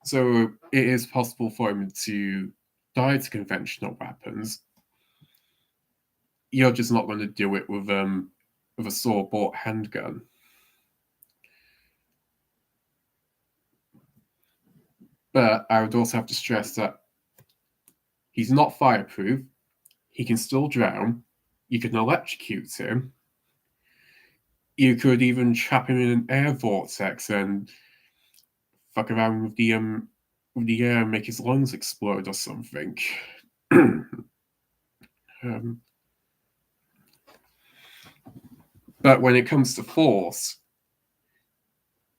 So it is possible for him to die to conventional weapons. You're just not going to do it with a store-bought handgun. But I would also have to stress that he's not fireproof. He can still drown. You can electrocute him. You could even trap him in an air vortex and fuck around with the air and make his lungs explode or something. But when it comes to force,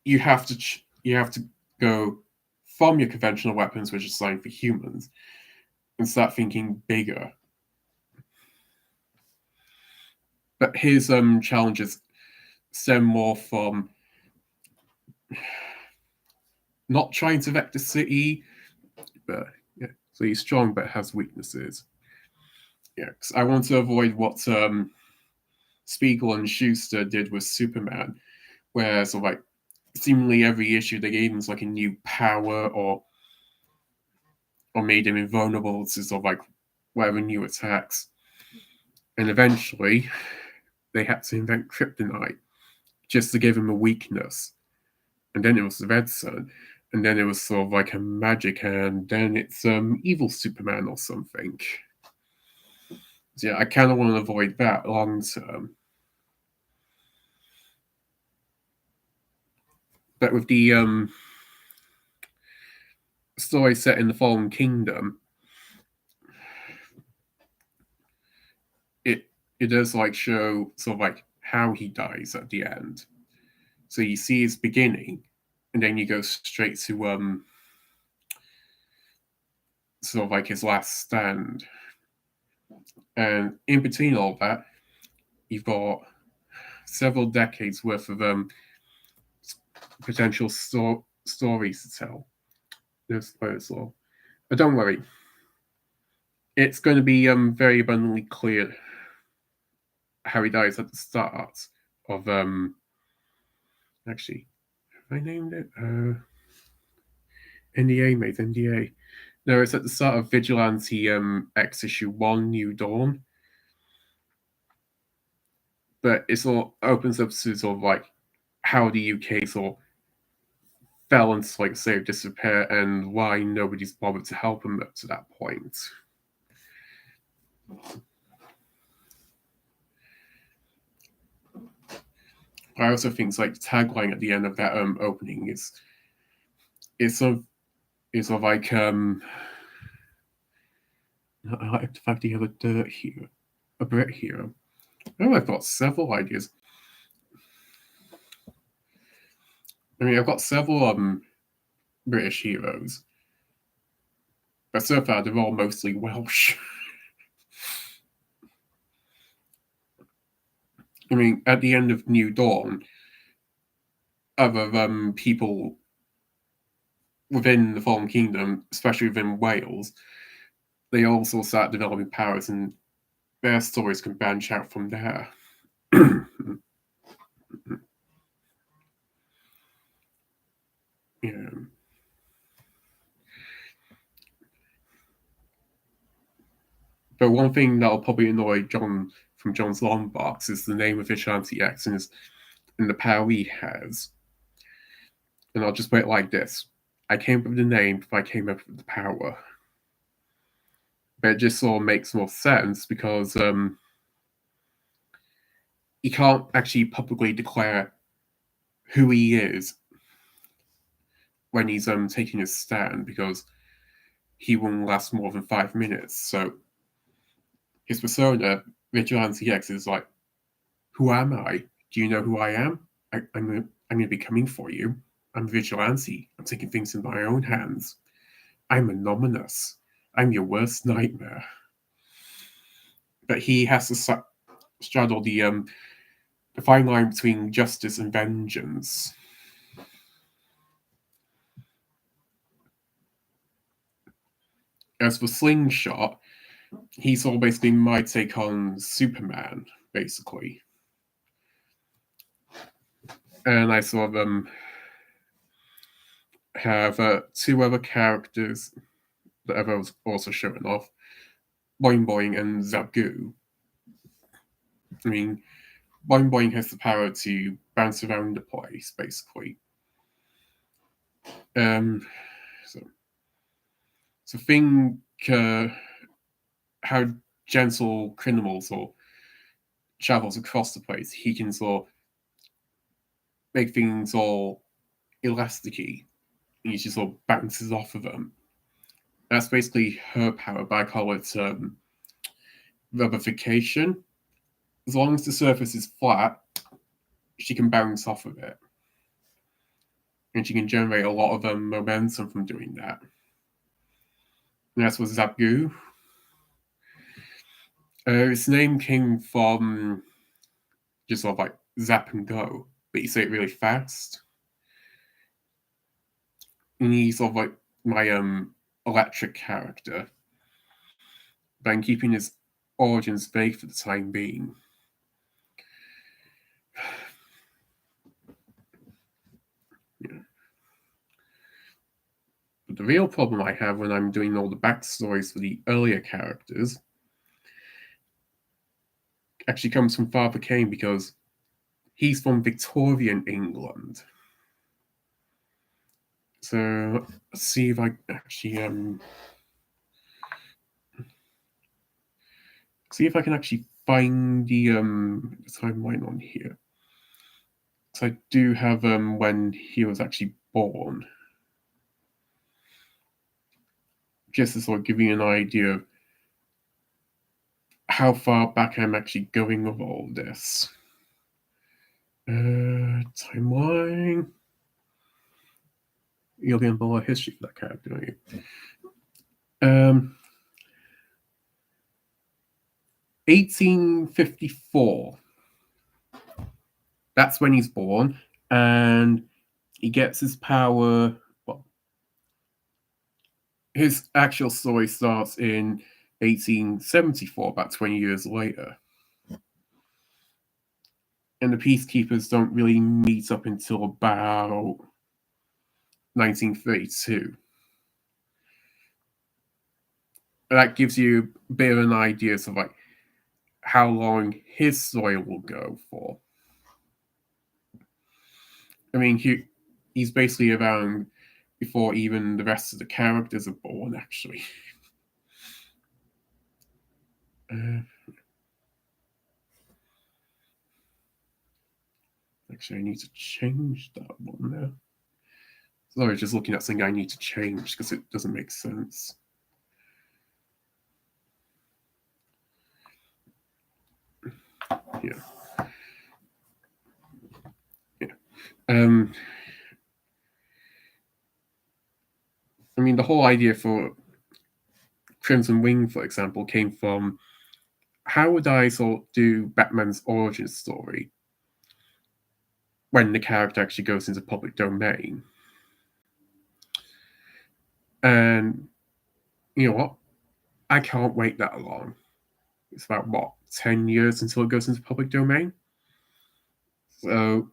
you have to go from your conventional weapons, which are designed for humans, and start thinking bigger. But his challenges stem more from not trying to wreck the city, but yeah. So he's strong but has weaknesses. Yeah, because I want to avoid what Spiegel and Schuster did with Superman, where sort of like seemingly every issue they gave him was like a new power or made him invulnerable to sort of like whatever new attacks. And eventually they had to invent kryptonite just to give him a weakness. And then it was the Red Sun. And then it was sort of like a magic hand. Then it's evil Superman or something. So yeah, I kind of want to avoid that long term. But with the story set in the Fallen Kingdom, it does like show sort of like how he dies at the end. So you see his beginning, and then you go straight to sort of like his last stand. And in between all that, you've got several decades worth of potential stories to tell. No spoilers, all. But don't worry, it's going to be very abundantly clear how he dies at the start of actually, have I named it? NDA, mate, NDA. No, it's at the start of Vigilante X issue 1, New Dawn. But it sort of opens up to sort of like how the UK sort of fell into like say disrepair and why nobody's bothered to help him up to that point. I also think like the tagline at the end of that opening is sort of like I like the fact you have a dirt hero, a Brit hero. Oh, I've got several ideas. I mean, I've got several British heroes, but so far they're all mostly Welsh. I mean, at the end of New Dawn, other people within the Fallen Kingdom, especially within Wales, they also start developing powers, and their stories can branch out from there. Yeah. But one thing that'll probably annoy John from John's Long Box is the name of Vigilante X and the power he has. And I'll just put it like this. I came up with the name before I came up with the power. But it just sort of makes more sense because he can't actually publicly declare who he is when he's taking his stand because he won't last more than 5 minutes. So his persona, Vigilante X, is like, who am I? Do you know who I am? I'm going to be coming for you. I'm Vigilante. I'm taking things in my own hands. I'm anonymous. I'm your worst nightmare. But he has to straddle the fine line between justice and vengeance. As for Slingshot, he's sort of basically my take on Superman, basically. And I sort of have two other characters that I've also shown off, Boing Boing and Zabu. I mean, Boing Boing has the power to bounce around the place, basically. So think how gentle criminals or travels across the place. He can sort of make things all elasticy. He just sort of bounces off of them. That's basically her power, but I call it rubbification. As long as the surface is flat, she can bounce off of it. And she can generate a lot of momentum from doing that. And that's what Zabu. Its name came from just sort of like zap and go, but you say it really fast. And he's sort of like my electric character, but I'm keeping his origins vague for the time being. Yeah. But the real problem I have when I'm doing all the backstories for the earlier characters actually comes from Father Kane, because he's from Victorian England. So let's see if I actually see if I can actually find the timeline on here. So I do have when he was actually born, just to sort of give you an idea of how far back I'm actually going with all this. Timeline. You'll get a lot of history for that character, don't you? 1854. That's when he's born, and he gets his power. Well, his actual story starts in 1874, about 20 years later. And the Peacekeepers don't really meet up until about 1932. And that gives you a bit of an idea of like how long his story will go for. I mean, he's basically around before even the rest of the characters are born, actually. Actually, I need to change that one now. Sorry, just looking at something I need to change because it doesn't make sense. Yeah. I mean, the whole idea for Crimson Wing, for example, came from how would I sort of do Batman's origin story when the character actually goes into public domain? And you know what? I can't wait that long. It's about, what, 10 years until it goes into public domain? So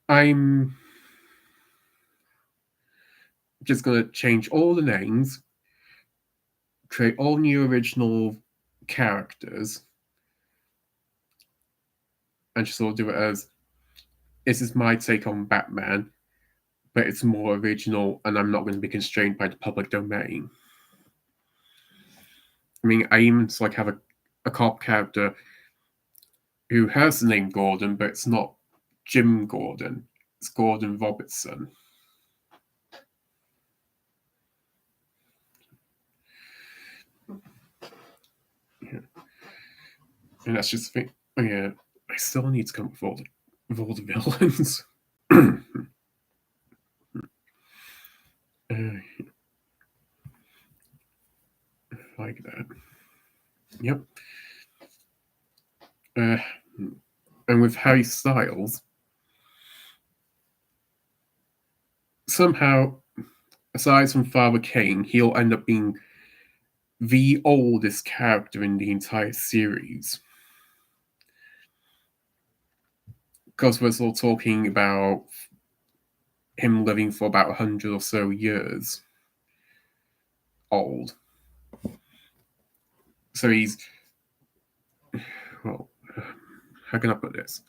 I'm just going to change all the names, create all new original characters, and just sort of do it as, this is my take on Batman, but it's more original, and I'm not going to be constrained by the public domain. I mean, I even like have a cop character who has the name Gordon, but it's not Jim Gordon. It's Gordon Robertson. Yeah. And that's just the thing. Oh, yeah, I still need to come up with all the villains. Like that. Yep. And with Harry Styles, somehow aside from Father Kane, he'll end up being the oldest character in the entire series. Because we're still talking about him living for about 100 or so years old. So he's, well, how can I put this?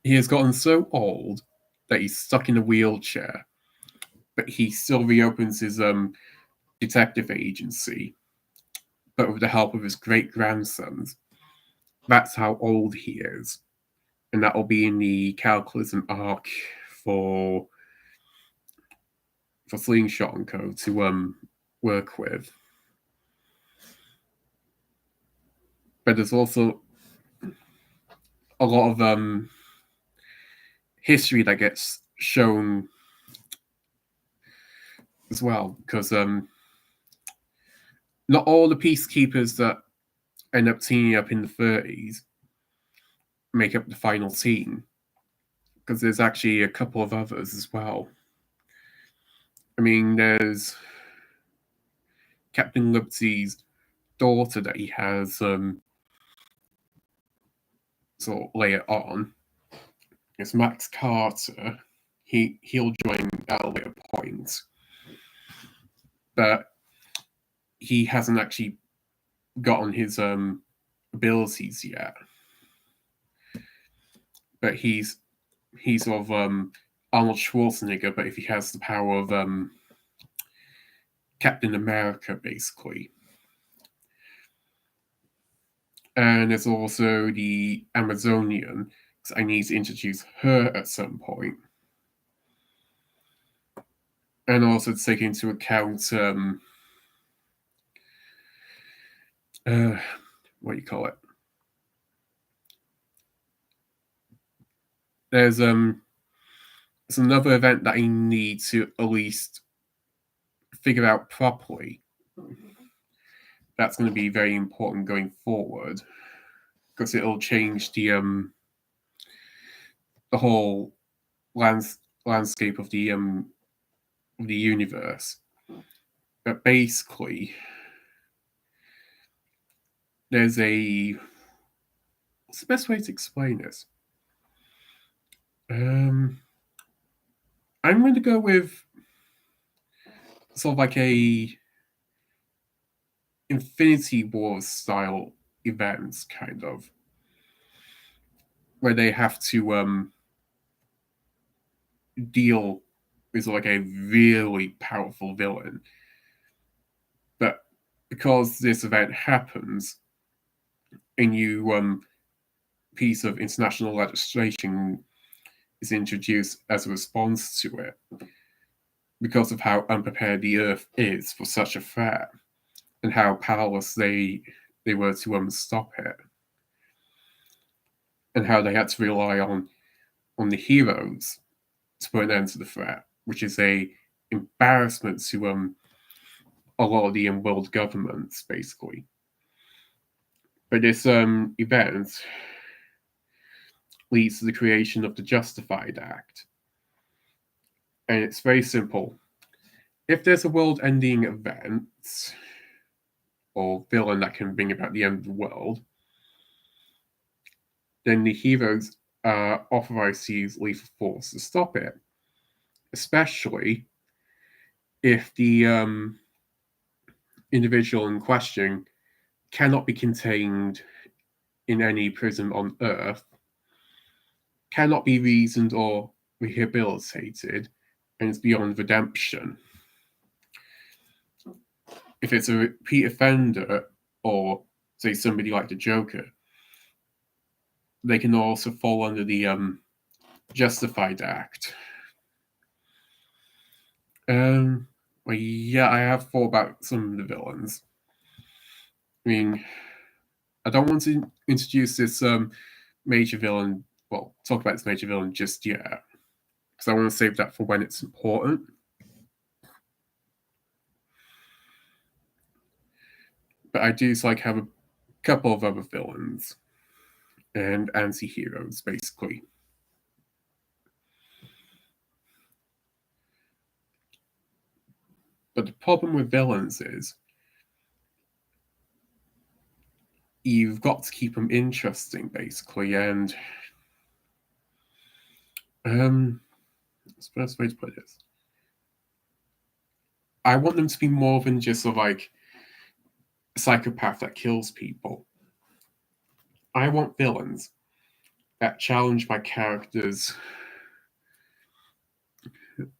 He has gotten so old that he's stuck in a wheelchair, but he still reopens his detective agency, but with the help of his great grandsons. That's how old he is. And that will be in the Cataclysm arc for Slingshot and Co. to work with. But there's also a lot of history that gets shown as well, because not all the peacekeepers that end up teaming up in the 30s make up the final team, because there's actually a couple of others as well. I mean, there's Captain Liberty's daughter that he has sort of later on. It's Max Carter. He'll join at a later point, but he hasn't actually gotten his abilities yet. But he's sort of Arnold Schwarzenegger, but if he has the power of Captain America, basically. And there's also the Amazonian, because I need to introduce her at some point. And also to take into account what do you call it? There's another event that I need to at least figure out properly. That's going to be very important going forward, because it'll change the whole landscape of the universe. But basically, there's what's the best way to explain this? I'm going to go with sort of like a Infinity War style events, kind of, where they have to deal with like a really powerful villain. But because this event happens, a new piece of international legislation is introduced as a response to it, because of how unprepared the Earth is for such a threat, and how powerless they were to stop it, and how they had to rely on the heroes to put an end to the threat, which is a embarrassment to a lot of the world governments, basically. But this event leads to the creation of the Justified Act. And it's very simple. If there's a world-ending event or villain that can bring about the end of the world, then the heroes are authorized to use lethal force to stop it. Especially if the individual in question cannot be contained in any prison on Earth, cannot be reasoned or rehabilitated, and is beyond redemption. If it's a repeat offender, or say somebody like the Joker, they can also fall under the Justified Act. Well, yeah, I have thought about some of the villains. I mean, I don't want to introduce this major villain, well, talk about this major villain just yet, because I want to save that for when it's important. But I do like have a couple of other villains and anti-heroes, basically. But the problem with villains is you've got to keep them interesting, basically. And what's the best way to put this? I want them to be more than just sort of like a psychopath that kills people. I want villains that challenge my characters.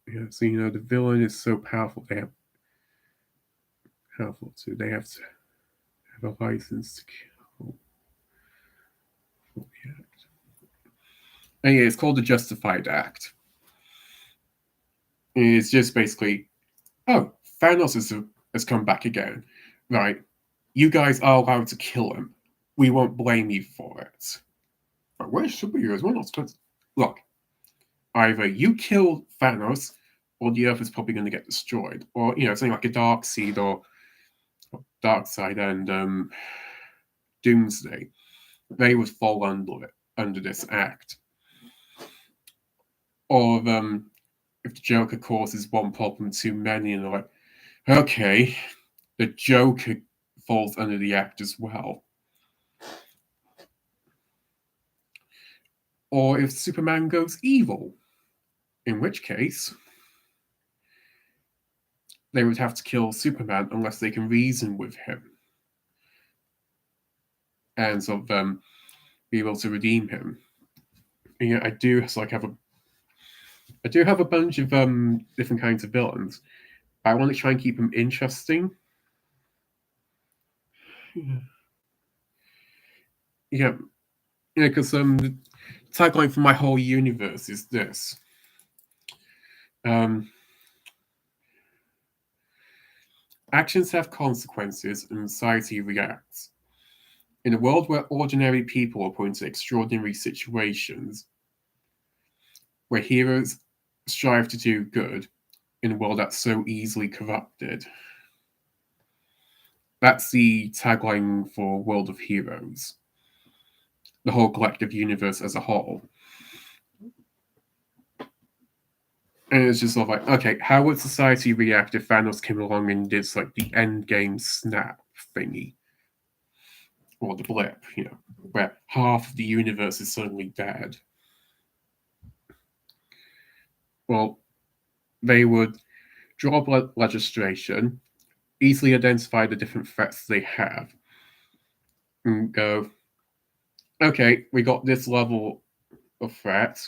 Yeah, so the villain is so powerful. They have powerful too. They have to have a license to kill. Yeah. And yeah, it's called the Justified Act. It's just basically, oh, Thanos has come back again, right? You guys are allowed to kill him. We won't blame you for it. But we're superheroes. We're not supposed to. Look, either you kill Thanos, or the Earth is probably going to get destroyed, or something like a Darkseid or Darkseid and Doomsday. They would fall under this act. Or if the Joker causes one problem too many, and they're like, okay, the Joker falls under the act as well. Or if Superman goes evil, in which case they would have to kill Superman unless they can reason with him and sort of be able to redeem him. And yeah, I do have a bunch of different kinds of villains. I want to try and keep them interesting. Yeah, because the tagline for my whole universe is this. Actions have consequences and society reacts. In a world where ordinary people are put into extraordinary situations, where heroes strive to do good in a world that's so easily corrupted. That's the tagline for World of Heroes, the whole collective universe as a whole. And it's just sort of like, okay, how would society react if Thanos came along and did like the end game snap thingy? Or the blip, where half of the universe is suddenly dead. Well, they would draw up legislation, easily identify the different threats they have, and go, okay, we got this level of threat,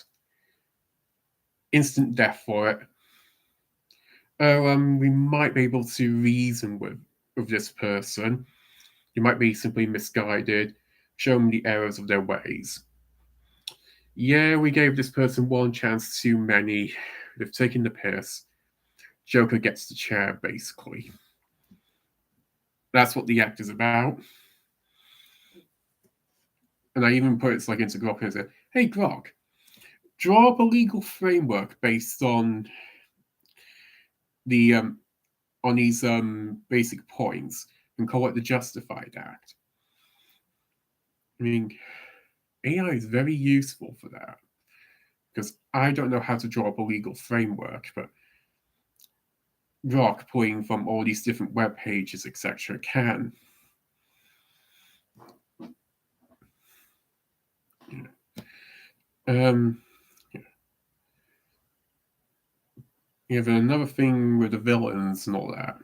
instant death for it. Oh, we might be able to reason with this person. You might be simply misguided, show them the errors of their ways. Yeah, we gave this person one chance too many. They've taken the piss. Joker gets the chair, basically. That's what the act is about. And I even put it into Grok and said, hey, Grok, draw up a legal framework based on the on these basic points and call it the Justified Act. I mean, AI is very useful for that because I don't know how to draw up a legal framework, but Grok, pulling from all these different web pages, etc., can. Yeah, then another thing with the villains and all that.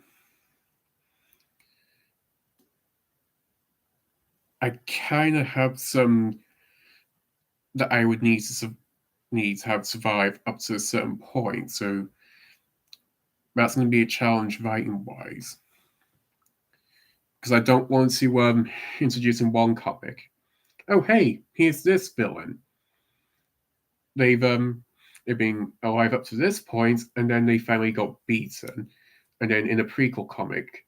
I kind of have some that I would need to have survived up to a certain point. So that's going to be a challenge writing wise. Because I don't want to introduce in one comic. Oh, hey, here's this villain. They've been alive up to this point, and then they finally got beaten. And then in a prequel comic,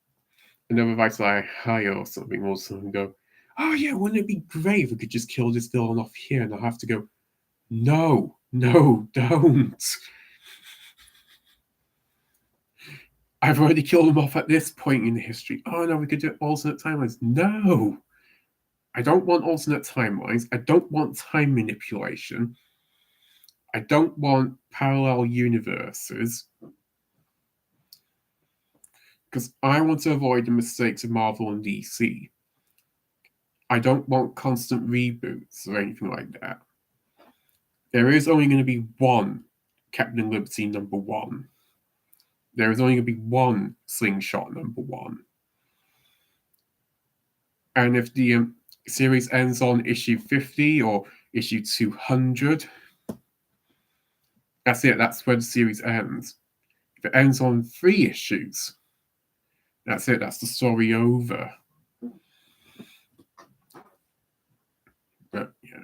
another writer like hire or something will suddenly go, oh yeah, wouldn't it be great if we could just kill this villain off here? And I'll have to go, no, don't. I've already killed him off at this point in history. Oh no, we could do alternate timelines. No, I don't want alternate timelines. I don't want time manipulation. I don't want parallel universes. because I want to avoid the mistakes of Marvel and DC. I don't want constant reboots or anything like that. There is only going to be one Captain Liberty #1. There is only going to be one Slingshot #1. And if the series ends on issue 50 or issue 200, that's it. That's where the series ends. If it ends on 3 issues, that's it. That's the story over. But yeah,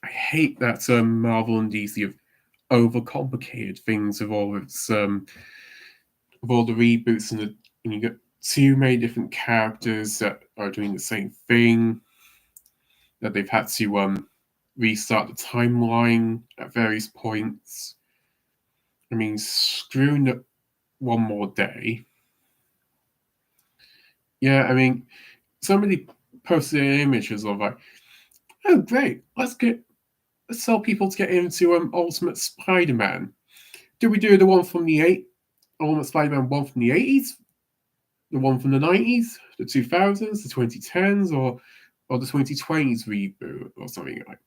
I hate that Marvel and DC have overcomplicated things with all its with all the reboots and you get too many different characters that are doing the same thing. That they've had to restart the timeline at various points. I mean, screwing it one more day. Yeah, I mean, somebody posted images of like, oh great, let's tell people to get into Ultimate Spider-Man. Did we do the one from the Ultimate Spider-Man one from the 80s? The one from the 90s? The 2000s? The 2010s? Or the 2020s reboot? Or something like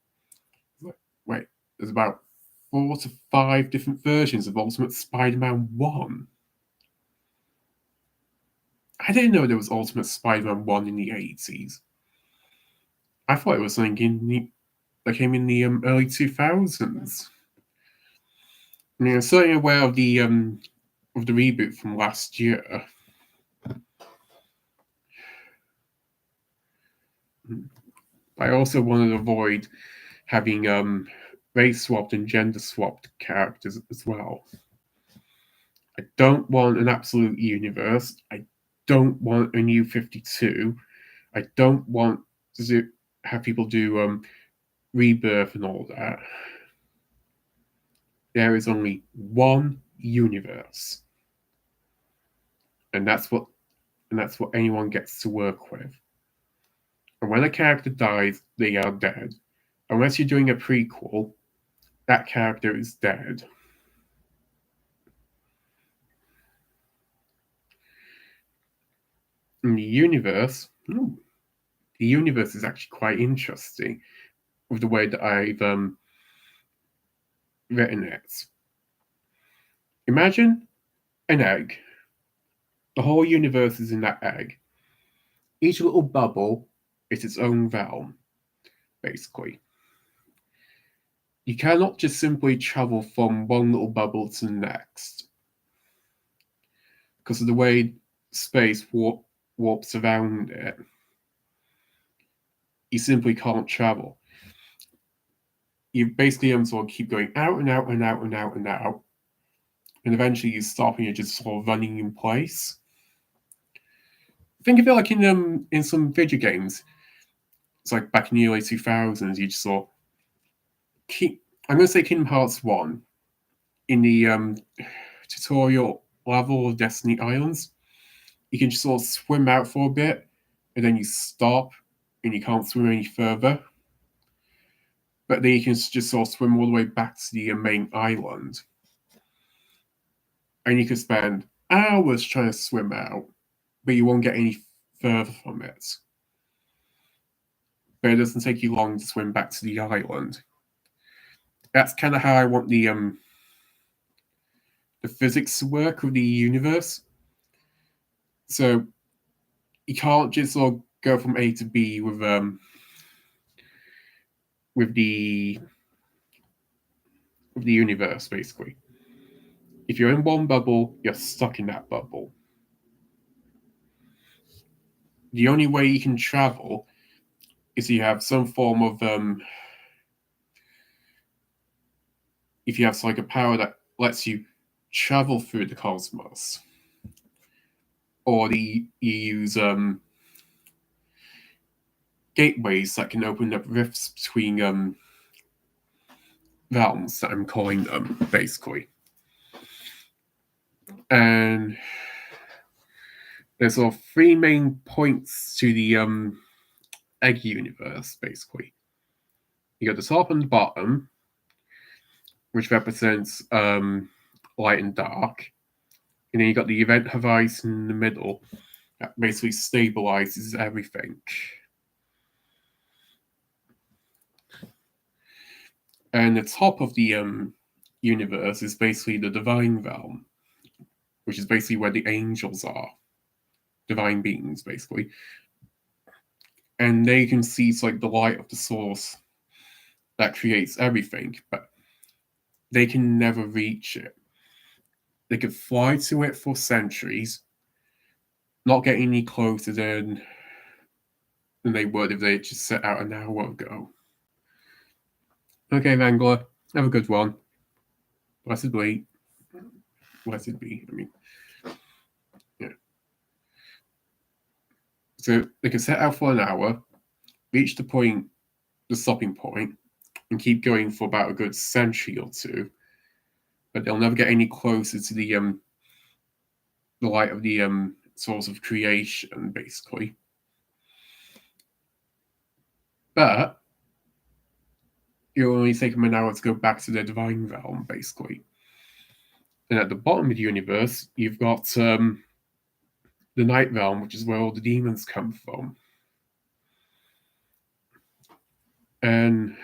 wait, there's about 4 to 5 different versions of Ultimate Spider-Man 1. I didn't know there was Ultimate Spider-Man 1 in the 80s. I thought it was something that came in the early 2000s. I mean, I'm certainly aware of the reboot from last year. I also wanted to avoid having race swapped and gender swapped characters as well. I don't want an absolute universe. I don't want a new 52. I don't want to have people do rebirth and all that. There is only one universe, and that's what anyone gets to work with. And when a character dies, they are dead. Unless you're doing a prequel, that character is dead. In the universe is actually quite interesting with the way that I've written it. Imagine an egg. The whole universe is in that egg. Each little bubble is its own realm, basically. You cannot just simply travel from one little bubble to the next because of the way space warps around it. You simply can't travel. You basically sort of keep going out and out and out and out and out, and eventually you stop and you're just sort of running in place. Think of it like in some video games. It's like back in the early 2000s, you just sort of I'm going to say Kingdom Hearts 1 in the tutorial level of Destiny Islands. You can just sort of swim out for a bit, and then you stop, and you can't swim any further. But then you can just sort of swim all the way back to the main island. And you can spend hours trying to swim out, but you won't get any further from it. But it doesn't take you long to swim back to the island. That's kind of how I want the physics to work with the universe. So you can't just sort of go from A to B with the universe, basically. If you're in one bubble, you're stuck in that bubble. The only way you can travel is you have some form of if you have like a power that lets you travel through the cosmos, or you use gateways that can open up rifts between realms, that I'm calling them, basically. And there's sort of 3 main points to the egg universe, basically. You got the top and the bottom, which represents light and dark. And then you got the event horizon in the middle that basically stabilizes everything. And the top of the universe is basically the divine realm, which is basically where the angels are, divine beings, basically. And they can see it's like the light of the source that creates everything, but they can never reach it. They could fly to it for centuries, not get any closer than they would if they just set out an hour ago. Okay, Wrangler, have a good one. Blessed be. Blessed be. I mean, yeah. So they can set out for an hour, reach the point, the stopping point, and keep going for about a good century or two, but they'll never get any closer to the light of the source of creation, basically. But it'll only take them an hour to go back to their divine realm, basically. And at the bottom of the universe, you've got the night realm, which is where all the demons come from. And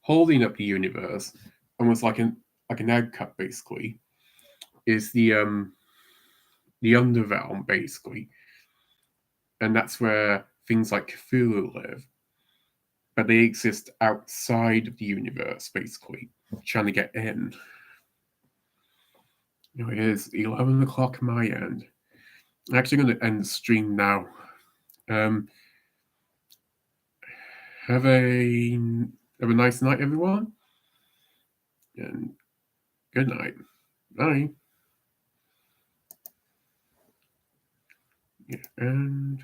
holding up the universe, almost like an egg cup, basically, is the underrealm, basically, and that's where things like Cthulhu live. But they exist outside of the universe, basically, trying to get in. It is 11 o'clock my end. I'm actually going to end the stream now. Have a nice night, everyone, and good night. Bye. Yeah, and